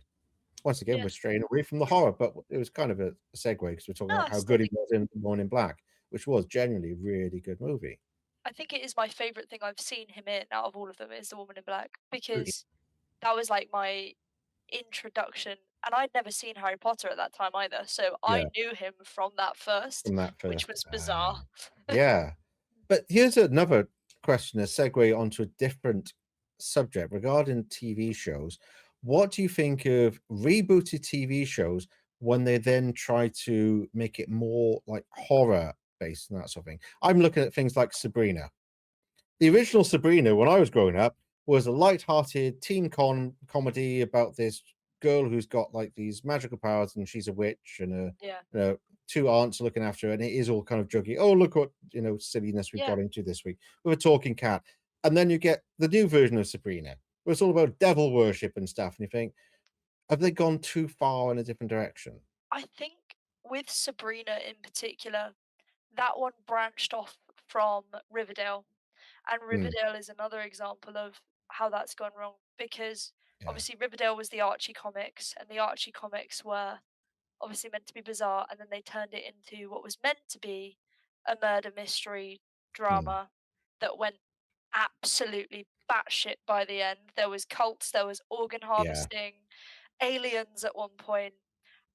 Once again, Yeah. we're straying away from the horror, but it was kind of a segue because we're talking No, about I how still good he was in Born in Black, which was genuinely a really good movie. I think it is my favorite thing I've seen him in out of all of them is The Woman in Black, because that was like my introduction, and I'd never seen Harry Potter at that time either, so I Yeah. knew him from that first, From that which first, was bizarre. yeah. But here's another question, a segue onto a different subject regarding TV shows. What do you think of rebooted TV shows when they then try to make it more like horror based and that sort of thing? I'm looking at things like Sabrina. The original Sabrina, when I was growing up, was a light-hearted teen comedy about this girl who's got like these magical powers, and she's a witch, and Yeah. two aunts are looking after her, and it is all kind of jokey. Oh, look what silliness we've Yeah. got into this week with a talking cat. And then you get the new version of Sabrina, where it's all about devil worship and stuff, and you think, have they gone too far in a different direction? I think with Sabrina in particular, that one branched off from Riverdale, and Riverdale is another example of how that's gone wrong, because Yeah. obviously Riverdale was the Archie comics, and the Archie comics were obviously meant to be bizarre, and then they turned it into what was meant to be a murder mystery drama that went absolutely batshit by the end. There was cults, there was organ harvesting, aliens at one point,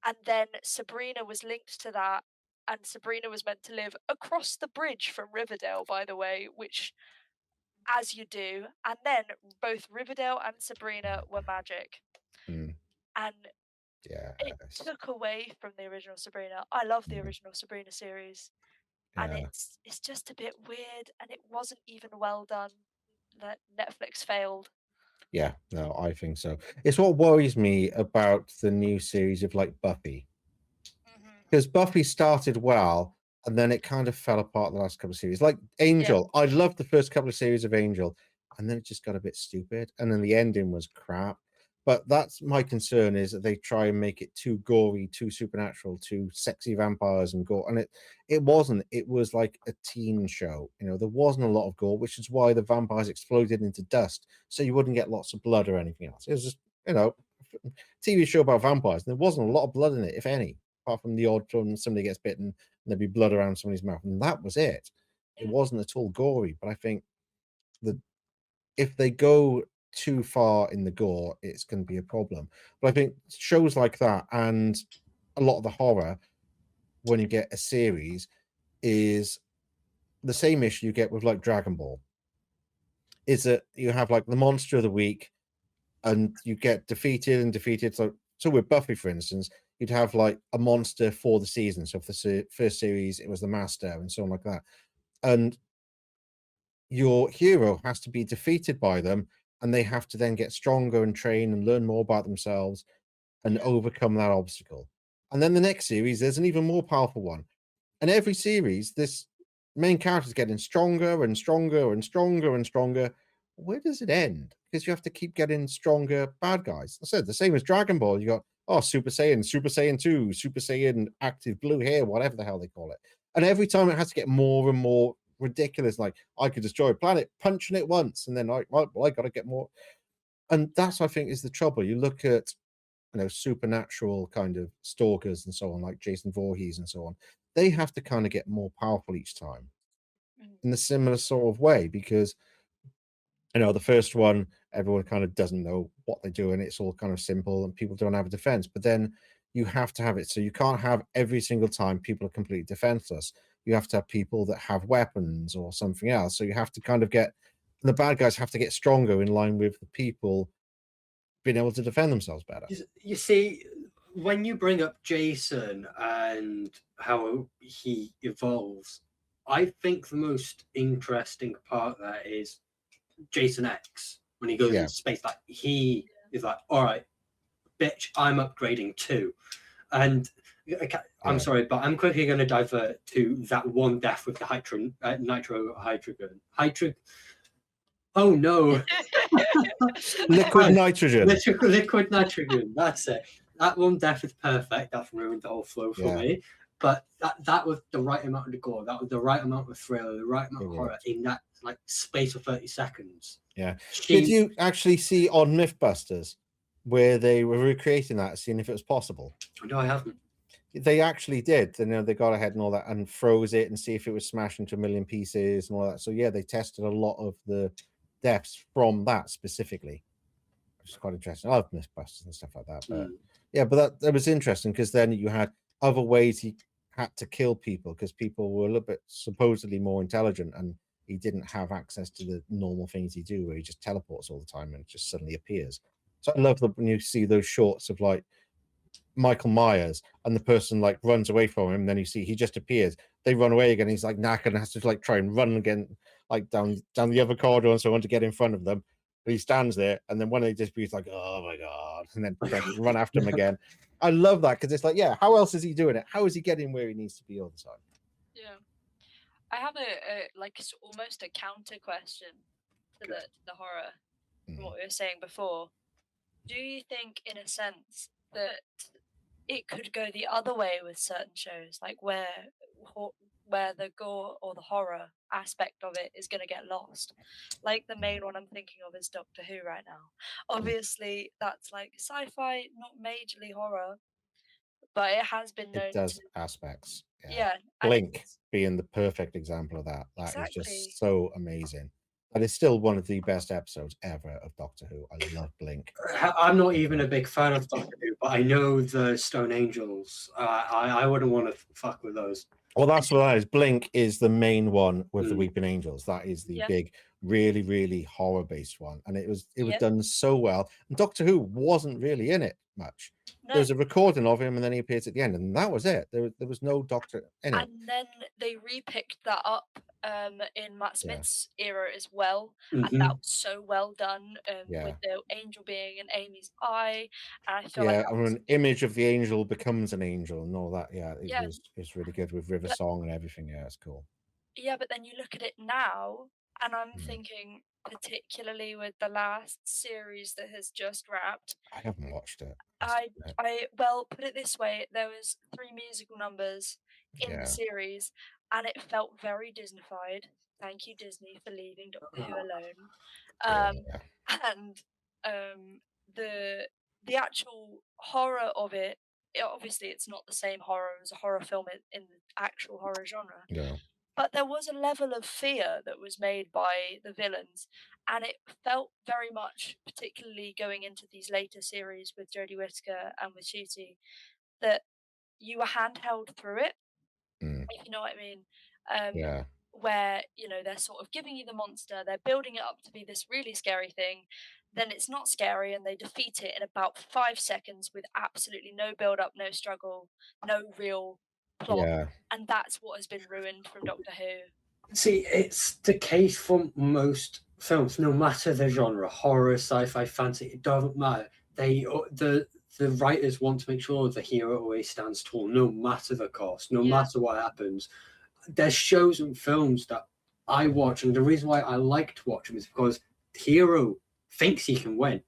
and then Sabrina was linked to that, and Sabrina was meant to live across the bridge from Riverdale, by the way, which, as you do, and then both Riverdale and Sabrina were magic, Mm. and it Yes. took away from the original Sabrina. I love the Mhm. original Sabrina series, and Yeah. it's just a bit weird, and it wasn't even well done. That Netflix failed. Yeah, no, I think so. It's what worries me about the new series of like Buffy. Because Buffy started well, and then it kind of fell apart the last couple of series. Like Angel, I loved the first couple of series of Angel, and then it just got a bit stupid, and then the ending was crap. But that's my concern, is that they try and make it too gory, too supernatural, too sexy vampires and gore. And it wasn't. It was like a teen show. There wasn't a lot of gore, which is why the vampires exploded into dust, so you wouldn't get lots of blood or anything else. It was just, TV show about vampires, and there wasn't a lot of blood in it, if any, apart from the odd time somebody gets bitten and there'd be blood around somebody's mouth, and that was it. It wasn't at all gory. But I think that if they go too far in the gore, it's going to be a problem. But I think shows like that, and a lot of the horror, when you get a series, is the same issue you get with like Dragon Ball. Is that you have like the monster of the week, and you get defeated and defeated. So with Buffy, for instance, you'd have like a monster for the season. So for the first series, it was the Master, and so on like that. And your hero has to be defeated by them, and they have to then get stronger and train and learn more about themselves and overcome that obstacle. And then the next series, there's an even more powerful one. And every series, this main character is getting stronger and stronger and stronger and stronger, where does it end? Because you have to keep getting stronger bad guys. I said the same as Dragon Ball. You got Super Saiyan, Super Saiyan 2, Super Saiyan active blue hair, whatever the hell they call it. And every time it has to get more and more ridiculous. Like I could destroy a planet punching it once, and then I got to get more. And that's I think is the trouble. You look at supernatural kind of stalkers and so on, like Jason Voorhees and so on. They have to kind of get more powerful each time in a similar sort of way because the first one, everyone kind of doesn't know what they're doing. It's all kind of simple and people don't have a defense. But then you have to have it. So you can't have every single time people are completely defenseless. You have to have people that have weapons or something else. So you have to kind of get the bad guys have to get stronger in line with the people being able to defend themselves better. You see, when you bring up Jason and how he evolves, I think the most interesting part there is Jason X when he goes into space. Like he is like, all right, bitch, I'm upgrading too. And I'm sorry, but I'm quickly going to divert to that one death with the nitrogen. Oh no! Liquid nitrogen. Liquid nitrogen. That's it. That one death is perfect. That's ruined the whole flow for me. But that was the right amount of gore. That was the right amount of thriller, the right amount of horror in that like space of 30 seconds. Yeah. Did you actually see on Mythbusters where they were recreating that, seeing if it was possible? No, I haven't. They actually did. They got ahead and all that and froze it and see if it was smashed into a million pieces and all that. So yeah, they tested a lot of the deaths from that specifically, which is quite interesting. I love Mythbusters and stuff like that. But but that was interesting because then you had other ways he had to kill people because people were a little bit supposedly more intelligent and he didn't have access to the normal things he do where he just teleports all the time and just suddenly appears. So I love when you see those shorts of like Michael Myers and the person like runs away from him, and then you see he just appears. They run away again. He's like knackered and has to like try and run again, like down the other corridor and so on to get in front of them. But he stands there, and then when they disappear, he's like, "Oh my god!" and then run after him again. I love that because it's like, how else is he doing it? How is he getting where he needs to be all the time? Yeah, I have almost a counter question to the horror from what we were saying before. Do you think, in a sense, that it could go the other way with certain shows, like where the gore or the horror aspect of it is going to get lost? Like the main one I'm thinking of is Doctor Who right now. Obviously, that's like sci-fi, not majorly horror, but it has been known. It does aspects. Yeah. Blink being the perfect example of that. That is just so amazing. But it's still one of the best episodes ever of Doctor Who. I love Blink. I'm not even a big fan of Doctor Who, but I know the Stone Angels. I wouldn't want to fuck with those. Well, that's what that is. Blink is the main one with the Weeping Angels. That is the big, really, really horror-based one. And it was done so well. And Doctor Who wasn't really in it much. No. There was a recording of him, and then he appears at the end, and that was it. There was no Doctor in it. And then they repicked that up in Matt Smith's era as well, and that was so well done with the angel being in Amy's eye. And I feel like an image of the angel becomes an angel and all that. It's really good with River Song and everything. Yeah, it's cool. Yeah, but then you look at it now, and I'm thinking, particularly with the last series that has just wrapped. I haven't watched it. Well, put it this way, there was 3 musical numbers in the series, and it felt very Disneyfied. Thank you, Disney, for leaving Doctor Who alone. And the actual horror of it, obviously it's not the same horror as a horror film in the actual horror genre. Yeah. But there was a level of fear that was made by the villains, and it felt very much, particularly going into these later series with Jodie Whittaker and with Ncuti, that you were handheld through it, if you know what I mean. Where, they're sort of giving you the monster, they're building it up to be this really scary thing, then it's not scary, and they defeat it in about 5 seconds with absolutely no build-up, no struggle, no real plot, and that's what has been ruined from Doctor Who. See, it's the case for most films, no matter the genre, horror, sci-fi, fantasy, it doesn't matter. The writers want to make sure the hero always stands tall, no matter the cost, no matter what happens. There's shows and films that I watch, and the reason why I like to watch them is because hero thinks he can win.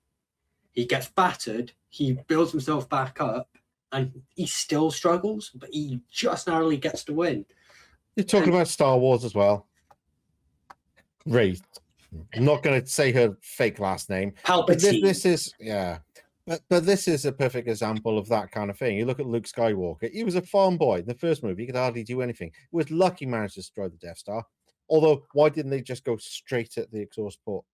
He gets battered, he builds himself back up, and he still struggles, but he just narrowly gets to win. You're talking about Star Wars as well. Rey. I'm not going to say her fake last name. But this is, yeah. But this is a perfect example of that kind of thing. You look at Luke Skywalker. He was a farm boy in the first movie. He could hardly do anything. He was lucky he managed to destroy the Death Star. Although, why didn't they just go straight at the exhaust port?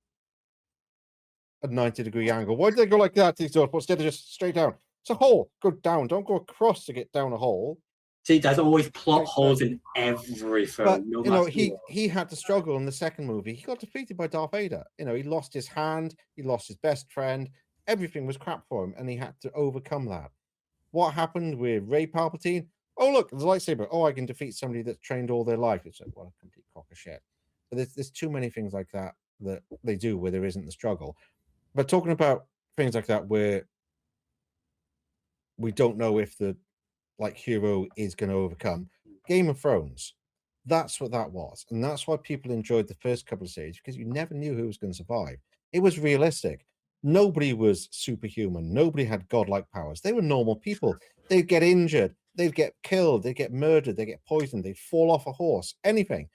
A 90-degree angle. Why did they go like that to the exhaust port instead of just straight down? It's a hole. Go down. Don't go across to get down a hole. See, there's always plot holes in every film. But you know, he had to struggle in the second movie. He got defeated by Darth Vader. You know, he lost his hand, he lost his best friend. Everything was crap for him, and he had to overcome that. What happened with Rey Palpatine? Oh, look, there's a lightsaber. Oh, I can defeat somebody that's trained all their life. It's like, what a complete crock of shit. But there's too many things like that that they do where there isn't the struggle. But talking about things like that where we don't know if the hero is going to overcome, Game of Thrones, that's what that was. And that's why people enjoyed the first couple of series, because you never knew who was going to survive. It was realistic. Nobody was superhuman. Nobody had godlike powers. They were normal people. They'd get injured. They'd get killed. They'd get murdered. They'd get poisoned. They'd fall off a horse, anything.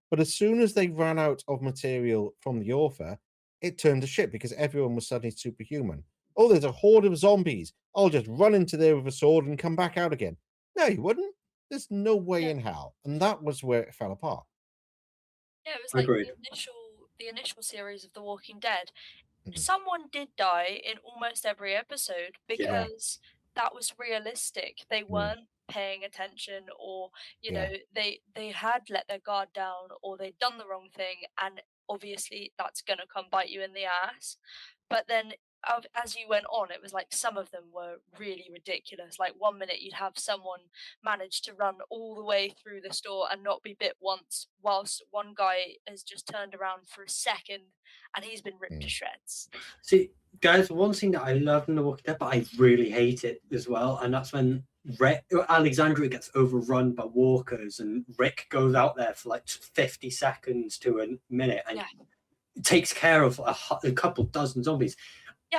But as soon as they ran out of material from the author, it turned to shit because everyone was suddenly superhuman. Oh, there's a horde of zombies. I'll just run into there with a sword and come back out again. No, you wouldn't. There's no way in hell. And that was where it fell apart. Yeah, it was like the initial series of The Walking Dead. Someone did die in almost every episode because that was realistic. They weren't paying attention, or you know, they had let their guard down, or they'd done the wrong thing, and obviously that's going to come bite you in the ass. But then as you went on, it was like some of them were really ridiculous. Like one minute you'd have someone manage to run all the way through the store and not be bit once, whilst one guy has just turned around for a second and he's been ripped to shreds. See, guys, one thing that I love in The Walking Dead, but I really hate it as well, and that's when Alexandria gets overrun by walkers and Rick goes out there for like 50 seconds to a minute and takes care of a couple dozen zombies.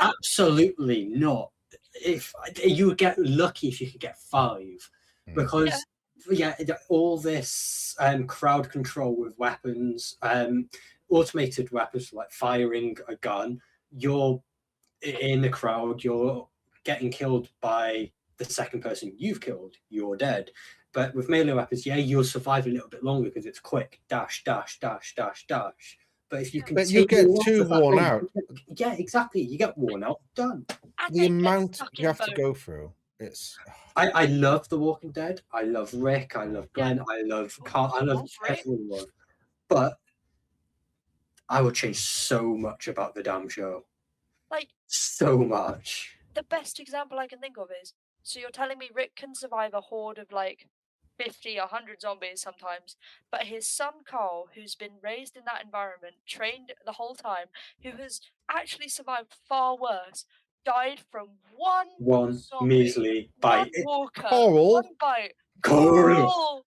Absolutely not. If you would get lucky if you could get 5, because all this crowd control with weapons, automated weapons like firing a gun, you're in the crowd, you're getting killed by the second person you've killed, you're dead. But with melee weapons, you'll survive a little bit longer because it's quick, dash, dash, dash, dash, dash. But if you can, you get too worn out. Yeah, exactly. You get worn out. Done. And the amount you have to go through. It's. I love The Walking Dead. I love Rick. I love Glenn. I love Carl. I love everyone. But I would change so much about the damn show. Like so much. The best example I can think of is, so you're telling me Rick can survive a horde of like 50, 100 zombies sometimes, but his son Carl, who's been raised in that environment, trained the whole time, who has actually survived far worse, died from one zombie, measly bite. Walker, Coral. one bite. Coral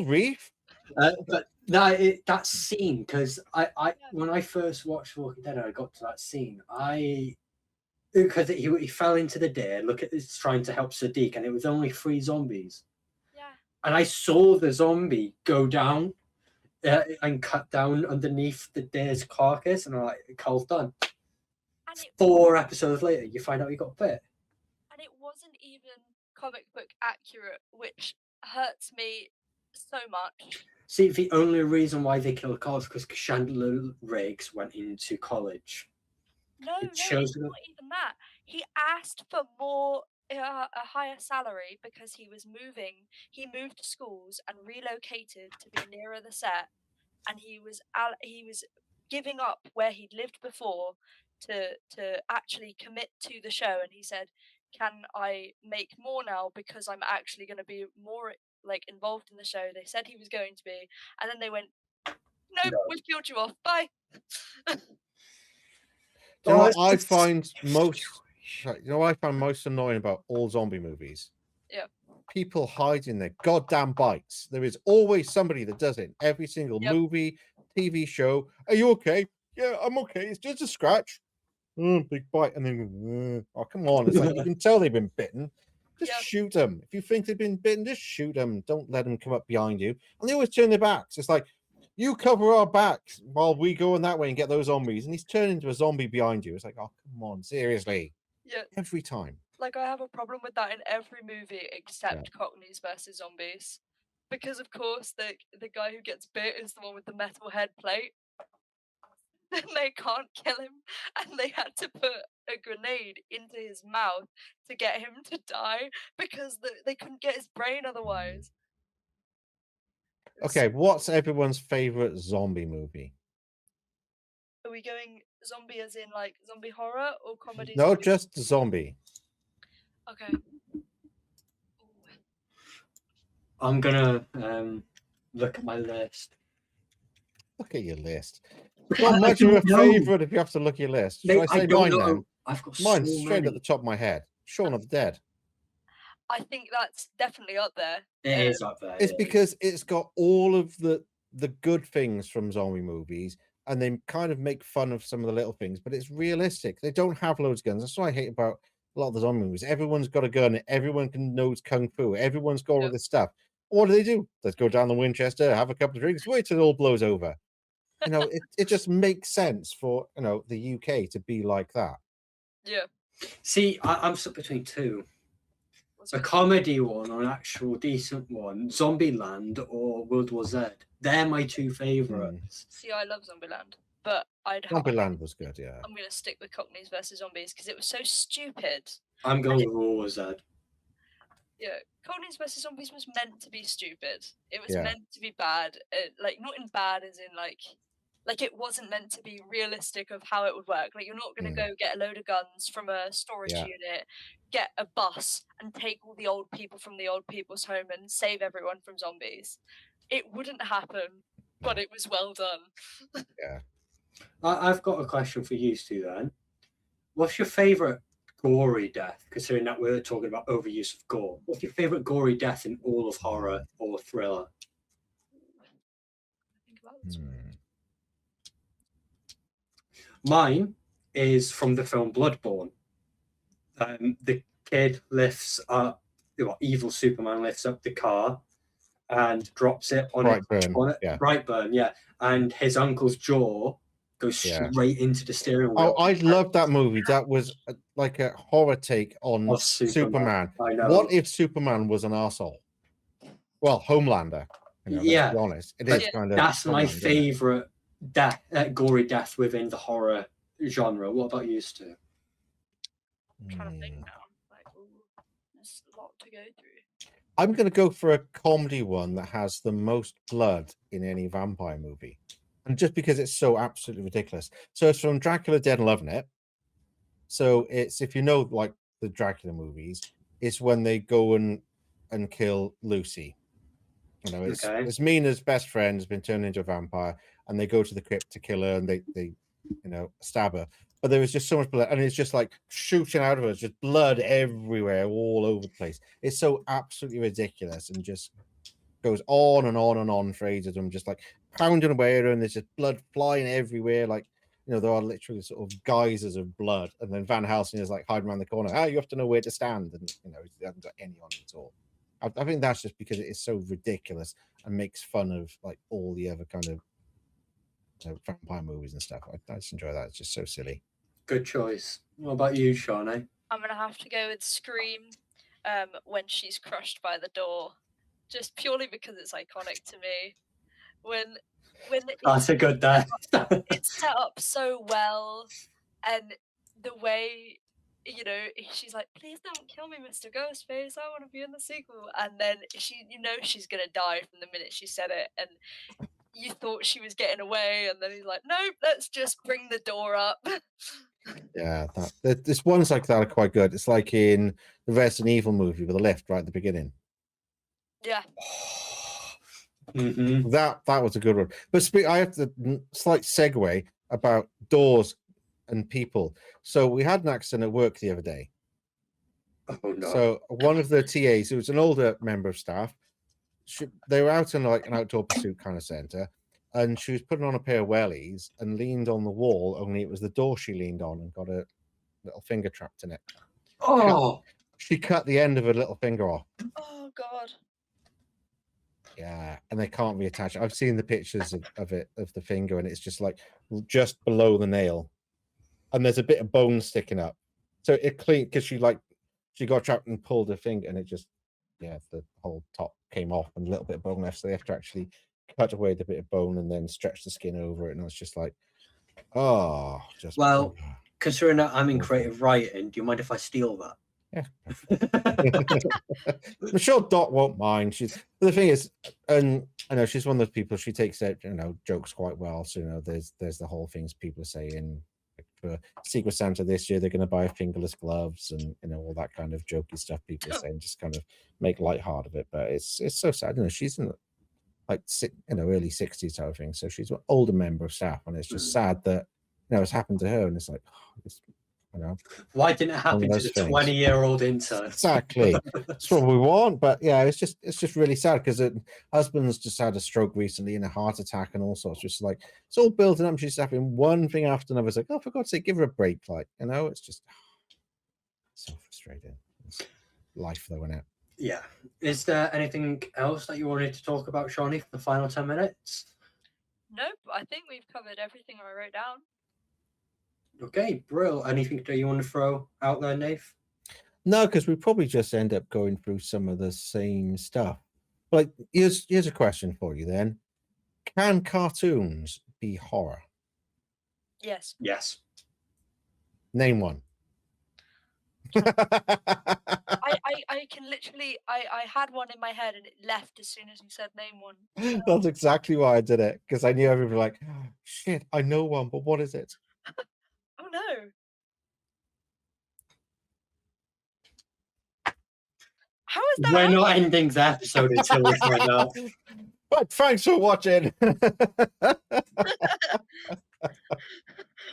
Reef. But that scene, because I when I first watched Walking Dead, I got to that scene. Because he fell into the deer. Look at this, trying to help Sadiq, and it was only 3 zombies. Yeah. And I saw the zombie go down and cut down underneath the deer's carcass, and I'm like, Carl's done. And 4 episodes later, you find out he got bit. And it wasn't even comic book accurate, which hurts me so much. See, the only reason why they killed Carl is because Chandler Riggs went into college. No, it's not even that. He asked for a higher salary because he was moving. He moved schools and relocated to be nearer the set, and he was giving up where he'd lived before to actually commit to the show. And he said, "Can I make more now because I'm actually going to be more like involved in the show?" They said he was going to be, and then they went, "Nope, we've killed you off. Bye." I find most annoying about all zombie movies? Yeah. People hiding their goddamn bites. There is always somebody that does it in every single movie, TV show. Are you okay? Yeah, I'm okay. It's just a scratch. Big bite, and then oh, come on! It's like you can tell they've been bitten. Just shoot them. If you think they've been bitten, just shoot them. Don't let them come up behind you. And they always turn their backs. It's like, you cover our backs while we go in that way and get those zombies. And he's turned into a zombie behind you. It's like, oh, come on, seriously. Yeah. Every time. Like, I have a problem with that in every movie except Cockneys versus Zombies. Because, of course, the guy who gets bit is the one with the metal head plate. And they can't kill him. And they had to put a grenade into his mouth to get him to die because they couldn't get his brain otherwise. Okay, what's everyone's favorite zombie movie? Are we going zombie as in like zombie horror or comedy? No, zombie? just zombie. Okay. I'm gonna look at my list. Look at your list. Not much of a favorite if you have to look at your list. Should I say mine then? I've got Mine's so straight many. at the top of my head. Shaun of the Dead. I think that's definitely up there. It is up there. It's because it's got all of the good things from zombie movies, and they kind of make fun of some of the little things, but it's realistic. They don't have loads of guns. That's what I hate about a lot of the zombie movies. Everyone's got a gun. Everyone knows kung fu. Everyone's got all this stuff. What do? Let's go down the Winchester, have a couple of drinks, wait till it all blows over. You know, it just makes sense for, you know, the UK to be like that. Yeah. See, I'm stuck between two. A comedy one or an actual decent one, Zombieland or World War Z. They're my two favourites. See, I love Zombieland, but Zombieland was good, yeah. I'm going to stick with Cockneys versus Zombies because it was so stupid. I'm going with World War Z. Yeah, Cockneys versus Zombies was meant to be stupid. It was meant to be bad. Like, not in bad as in like it wasn't meant to be realistic of how it would work. Like, you're not going to go get a load of guns from a storage unit, get a bus, and take all the old people from the old people's home and save everyone from zombies. It wouldn't happen, but it was well done. Yeah. I've got a question for you two then. What's your favourite gory death, considering that we're talking about overuse of gore? What's your favourite gory death in all of horror or thriller? Think about this one. Mine is from the film Bloodborne. The kid lifts up, evil Superman lifts up the car and drops it on Brightburn, yeah. And his uncle's jaw goes straight into the steering wheel. Oh, I love that movie. That was like a horror take on Superman. I know. What if Superman was an arsehole? Well, Homelander. You know, let's be honest. It is kind of. That's my favourite death, gory death within the horror genre. What about you, Stu? I'm trying to think now. Like, there's a lot to go through. I'm going to go for a comedy one that has the most blood in any vampire movie. And just because it's so absolutely ridiculous. So it's from Dracula Dead and Loving It. So it's, if you know, like the Dracula movies, it's when they go and kill Lucy. You know, it's Mina's best friend has been turned into a vampire, and they go to the crypt to kill her, and they stab her. But there was just so much blood, and it's just like shooting out of her, just blood everywhere, all over the place. It's so absolutely ridiculous, and just goes on and on and on for ages. I'm just like pounding away at her, and there's just blood flying everywhere. Like, you know, there are literally sort of geysers of blood. And then Van Helsing is like hiding around the corner. You have to know where to stand, and you know, he hasn't got any on it at all. I think that's just because it is so ridiculous and makes fun of like all the other kind of vampire movies and stuff. I just enjoy that. It's just so silly. Good choice. What about you, Shawnee? I'm gonna have to go with Scream, when she's crushed by the door, just purely because it's iconic to me. When that's a good death. It's set up so well, and the way, you know, she's like, "Please don't kill me, Mr. Ghostface. I want to be in the sequel." And then she's gonna die from the minute she said it, and you thought she was getting away, and then he's like, "Nope, let's just bring the door up." Yeah, this ones like that are quite good. It's like in the Resident Evil movie with the lift right at the beginning. Yeah. Mm-hmm. That was a good one. But I have the slight segue about doors and people. So we had an accident at work the other day. Oh no! So one of the TAs, who was an older member of staff, they were out in like an outdoor pursuit kind of center, and she was putting on a pair of wellies and leaned on the wall, only it was the door she leaned on and got a little finger trapped in it. Oh, She cut the end of her little finger off. Oh God. Yeah, and they can't reattach it. I've seen the pictures of it, of the finger, and it's just like just below the nail, and there's a bit of bone sticking up. So it clean because she got trapped and pulled her finger, and it just the whole top came off and a little bit of bone left. So they have to actually cut away the bit of bone and then stretch the skin over it, and it's just like, oh, just well, considering that I'm in creative writing, do you mind if I steal that? yeah. I'm sure Dot won't mind. The thing is, and I know she's one of those people. She takes it, jokes quite well. So there's the whole things people are saying. Like for Secret Santa this year, they're going to buy fingerless gloves and all that kind of jokey stuff people are saying, just kind of make light hard of it. But it's so sad. She's in like early 60s type of thing, so she's an older member of staff, and it's just sad that it's happened to her, and it's like, why didn't it happen to the 20-year-old intern? Exactly. That's what we want. But yeah, it's just really sad because her husband's just had a stroke recently and a heart attack and all sorts. Just like it's all building up. She's having one thing after another. It's like, oh, for God's sake, give her a break. Like, it's just so frustrating. It's life though, isn't it? Yeah. Is there anything else that you wanted to talk about, Shawnee, for the final 10 minutes? Nope. I think we've covered everything I wrote down. Okay, Brill. Anything that you want to throw out there, Nave? No, because we probably just end up going through some of the same stuff. Like, here's a question for you then. Can cartoons be horror? Yes. Yes. Name one. I can literally I had one in my head and it left as soon as you said name one. That's exactly why I did it, because I knew everybody would be like, oh, shit, I know one, but what is it? Oh no. How is that? We're not ending the episode until we find out. But thanks for watching.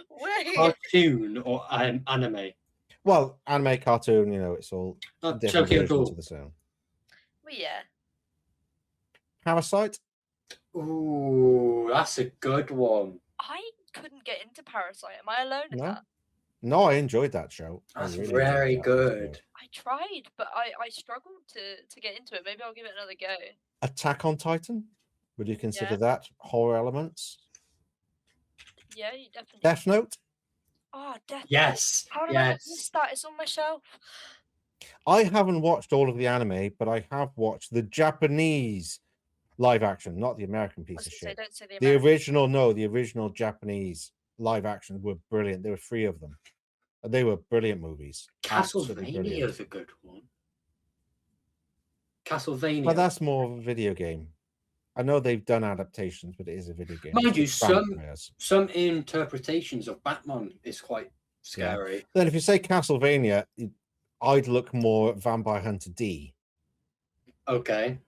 Wait. Cartoon or anime? Well, anime, cartoon, it's all different Tokyo versions Ghoul. of the same. Well, yeah. Parasite? Ooh, that's a good one. I couldn't get into Parasite. Am I alone in that? No, I enjoyed that show. That's really very enjoyed that. good. I tried, but I struggled to get into it. Maybe I'll give it another go. Attack on Titan? Would you consider Yeah. that horror elements? Yeah, you definitely. Death Note? Oh, Death Note. Yes. How did I Yes. miss that? It's on my shelf. I haven't watched all of the anime, but I have watched the Japanese live action, not the American I piece was of gonna say, shit. don't say the The American. original Japanese live action were brilliant. There were 3 of them. And they were brilliant movies. Absolutely Castlevania brilliant. is a good one. Castlevania. But that's more of a video game. I know they've done adaptations, but it is a video game. Mind you, It's some vampires. interpretations of Batman is quite scary. Then if you say Castlevania, I'd look more at Vampire Hunter D. Okay,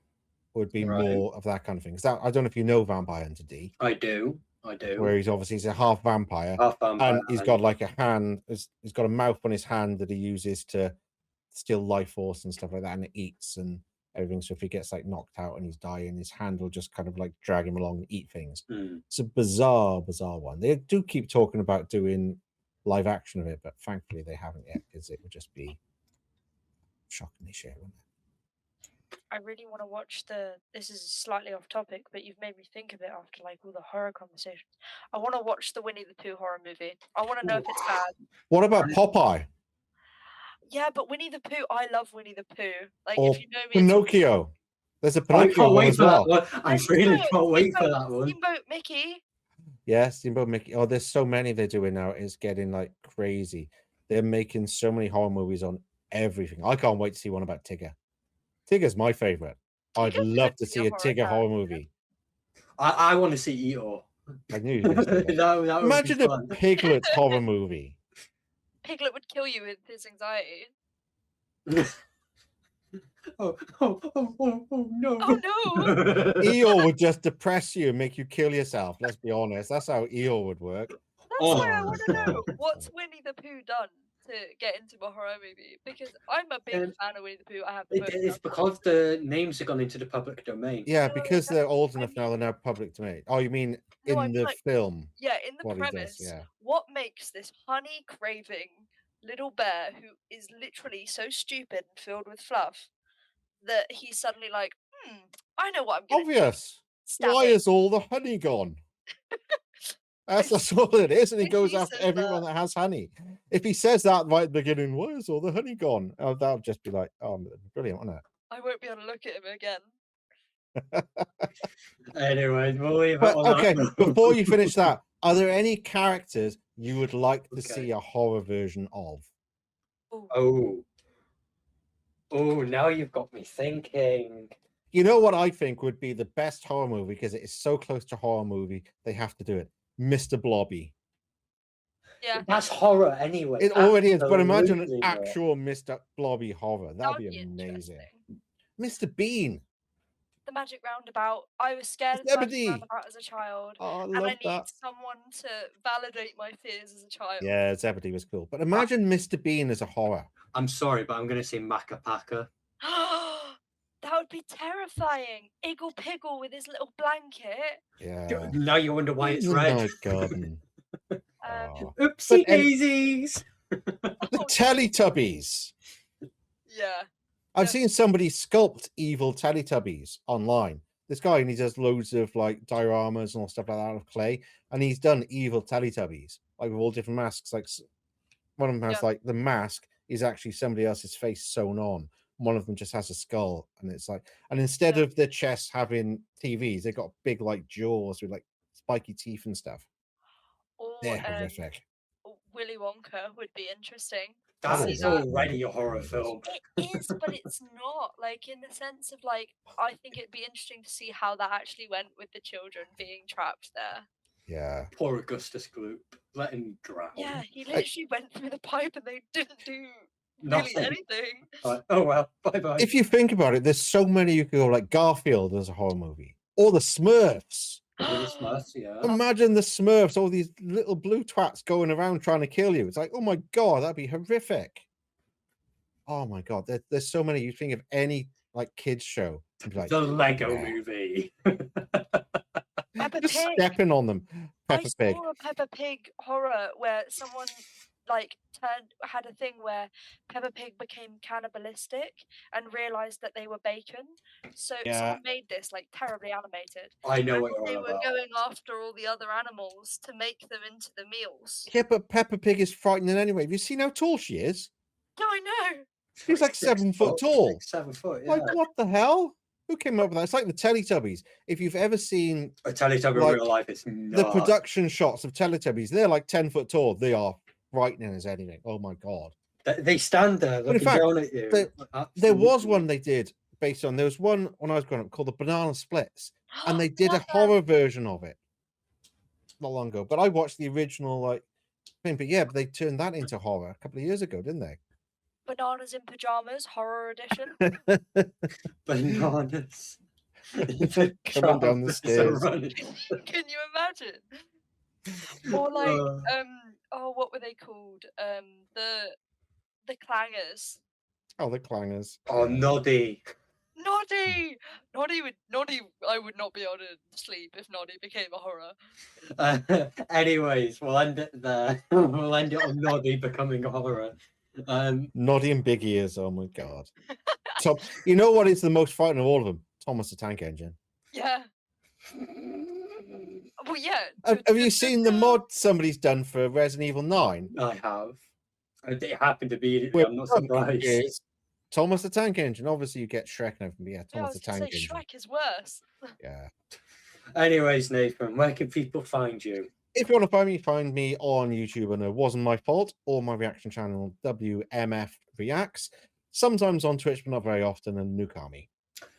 Would be Right. more of that kind of thing. Because I don't know if you know Vampire Hunter D, I do. where he's a half vampire, Half vampire. and he's got like a hand. He's got a mouth on his hand that he uses to steal life force and stuff like that, and it eats and everything. So if he gets like knocked out and he's dying, his hand will just kind of like drag him along and eat things. Hmm. It's a bizarre one. They do keep talking about doing live action of it, but thankfully they haven't yet, because it would just be shockingly shit, wouldn't it? I really want to watch this is slightly off topic, but you've made me think of it after like all the horror conversations. I want to watch the Winnie the Pooh horror movie. I want to know if it's bad. What about Popeye Yeah, but Winnie the Pooh, I love Winnie the Pooh. Like, or if you know me, it's Pinocchio? There's a I Pinocchio can't one wait as for well. that one. I really can't wait for that one. Steamboat Mickey. Yeah, Steamboat Mickey. Oh, there's so many they're doing now. It's getting like crazy. They're making so many horror movies on everything. I can't wait to see one about Tigger. Tigger's my favorite. I'd Tigger love could to be see a a horror Tigger horror character. movie. I want to see Eeyore. I knew you were going to say that. that would Imagine be a fun. Piglet horror movie. Piglet would kill you with his anxiety. Oh no. Oh no! Eeyore would just depress you and make you kill yourself. Let's be honest. That's how Eeyore would work. That's Oh, why I want to know God. what's Winnie the Pooh done to get into a horror movie because I'm a big fan of Winnie the Pooh. I have the It's because the names have gone into the public domain. Yeah, No, because they're old enough now, they're mean- now public domain. Oh, you mean No, in I mean, the like, film? Yeah, in the What he does, premise, yeah. what makes this honey craving little bear who is literally so stupid and filled with fluff that he's suddenly like, I know what I'm gonna do. Obvious. Stab Why it. is all the honey gone? That's all it is, and he If goes he after says everyone that has honey. If he says that right at the beginning, why is all the honey gone? That'll just be like, oh, brilliant, wouldn't it? I won't be able to look at him again. Anyway, we'll leave it But on okay, that. before you finish that, are there any characters you would like to Okay. see a horror version of? Oh, now you've got me thinking. You know what I think would be the best horror movie, because it is so close to horror movie, they have to do it. Mr. Blobby. Yeah, That's horror anyway. It already is, but imagine Absolutely an not. actual Mr. Blobby horror. That'd would be amazing. interesting. Mr. Bean. The Magic Roundabout. I was scared of the Zebedee. Magic Roundabout as a child, Oh, I and love I need that. someone to validate my fears as a child. Yeah, Zebedee was cool. But imagine Mr. Bean as a horror. I'm sorry, but I'm going to say Macca Packer. That would be terrifying. Iggle Piggle with his little blanket. Yeah. Now you wonder why it's In the red. night garden. Oh. Oopsie But daisies. The Teletubbies. Yeah. I've seen somebody sculpt evil Teletubbies online. This guy, and he does loads of like dioramas and all stuff like that out of clay, and he's done evil Teletubbies, like with all different masks. Like one of them has like the mask is actually somebody else's face sewn on. One of them just has a skull, and it's like, and instead of the chest having TVs, they got big like jaws with like spiky teeth and stuff. Or They're horrific. Willy Wonka would be interesting. That See is that. already a horror film. It is, but it's not. Like, in the sense of, like, I think it'd be interesting to see how that actually went with the children being trapped there. Yeah. Poor Augustus Gloop. Let him drown. Yeah, he literally went through the pipe and they didn't do Nothing. really anything. Like, oh well, bye-bye. If you think about it, there's so many you could go, like Garfield as a horror movie, or the Smurfs. Little Smurfs, yeah. Imagine the Smurfs, all these little blue twats going around trying to kill you. It's like, oh my god, that'd be horrific. Oh my god, there's so many. You think of any like kids show, like, The Lego Movie. Peppa just Pig. stepping on them. Peppa Pig. I saw a Peppa Pig horror where someone like had a thing where Peppa Pig became cannibalistic and realized that they were bacon. So someone made this like terribly animated. I know what They you're were about. going after all the other animals to make them into the meals. Yeah, but Peppa Pig is frightening anyway. Have you seen how tall she is? Yeah, I know. She's like 7 foot tall. 7 foot, yeah. Like, what the hell? Who came up with that? It's like the Teletubbies. If you've ever seen a Teletubby like, in real life, it's the not. production shots of Teletubbies, they're like 10 foot tall. They are frightening as anything. Oh my god. They stand there looking down at you. There was one they did based on, there was one when I was growing up called the Banana Splits, and they did a horror version of it not long ago. But I watched the original like thing. But yeah, but they turned that into horror a couple of years ago, didn't they? Bananas in Pajamas, horror edition. Bananas. Coming down the stairs. Can you imagine? Or like, oh, what were they called? The Clangers. Oh, the Clangers. Oh, Noddy. Noddy! Noddy, I would not be able to sleep if Noddy became a horror. Anyways, we'll end it there. We'll end it on Noddy becoming a horror. Noddy and big ears. Oh my god. So, you know what is the most frightening of all of them? Thomas the Tank Engine. Yeah. Well, yeah. Have you seen the mod somebody's done for Resident Evil 9? I have. It happened to be. I'm not surprised. Thomas the Tank Engine. Obviously, you get Shrek and everything, but yeah, Thomas the Tank Engine. Shrek is worse. Yeah. Anyways, Nathan, where can people find you? If you want to find me on YouTube, and it wasn't my fault, or my reaction channel WMF Reacts. Sometimes on Twitch, but not very often, and Nukami.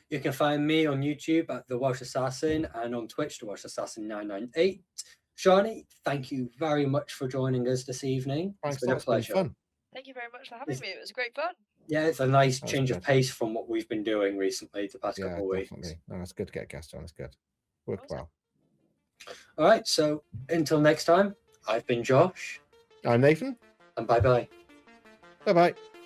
You can find me on YouTube at The Welsh Assassin and on Twitch, The Welsh Assassin 998. Shani, thank you very much for joining us this evening. Thanks, it's been a pleasure. Fun. Thank you very much for having me. It was great fun. Yeah, it's a nice change of pace from what we've been doing recently the past couple of weeks. No, it's good to get a guest on. It's good. Worked well. All right, so until next time, I've been Josh. I'm Nathan. And bye-bye. Bye-bye.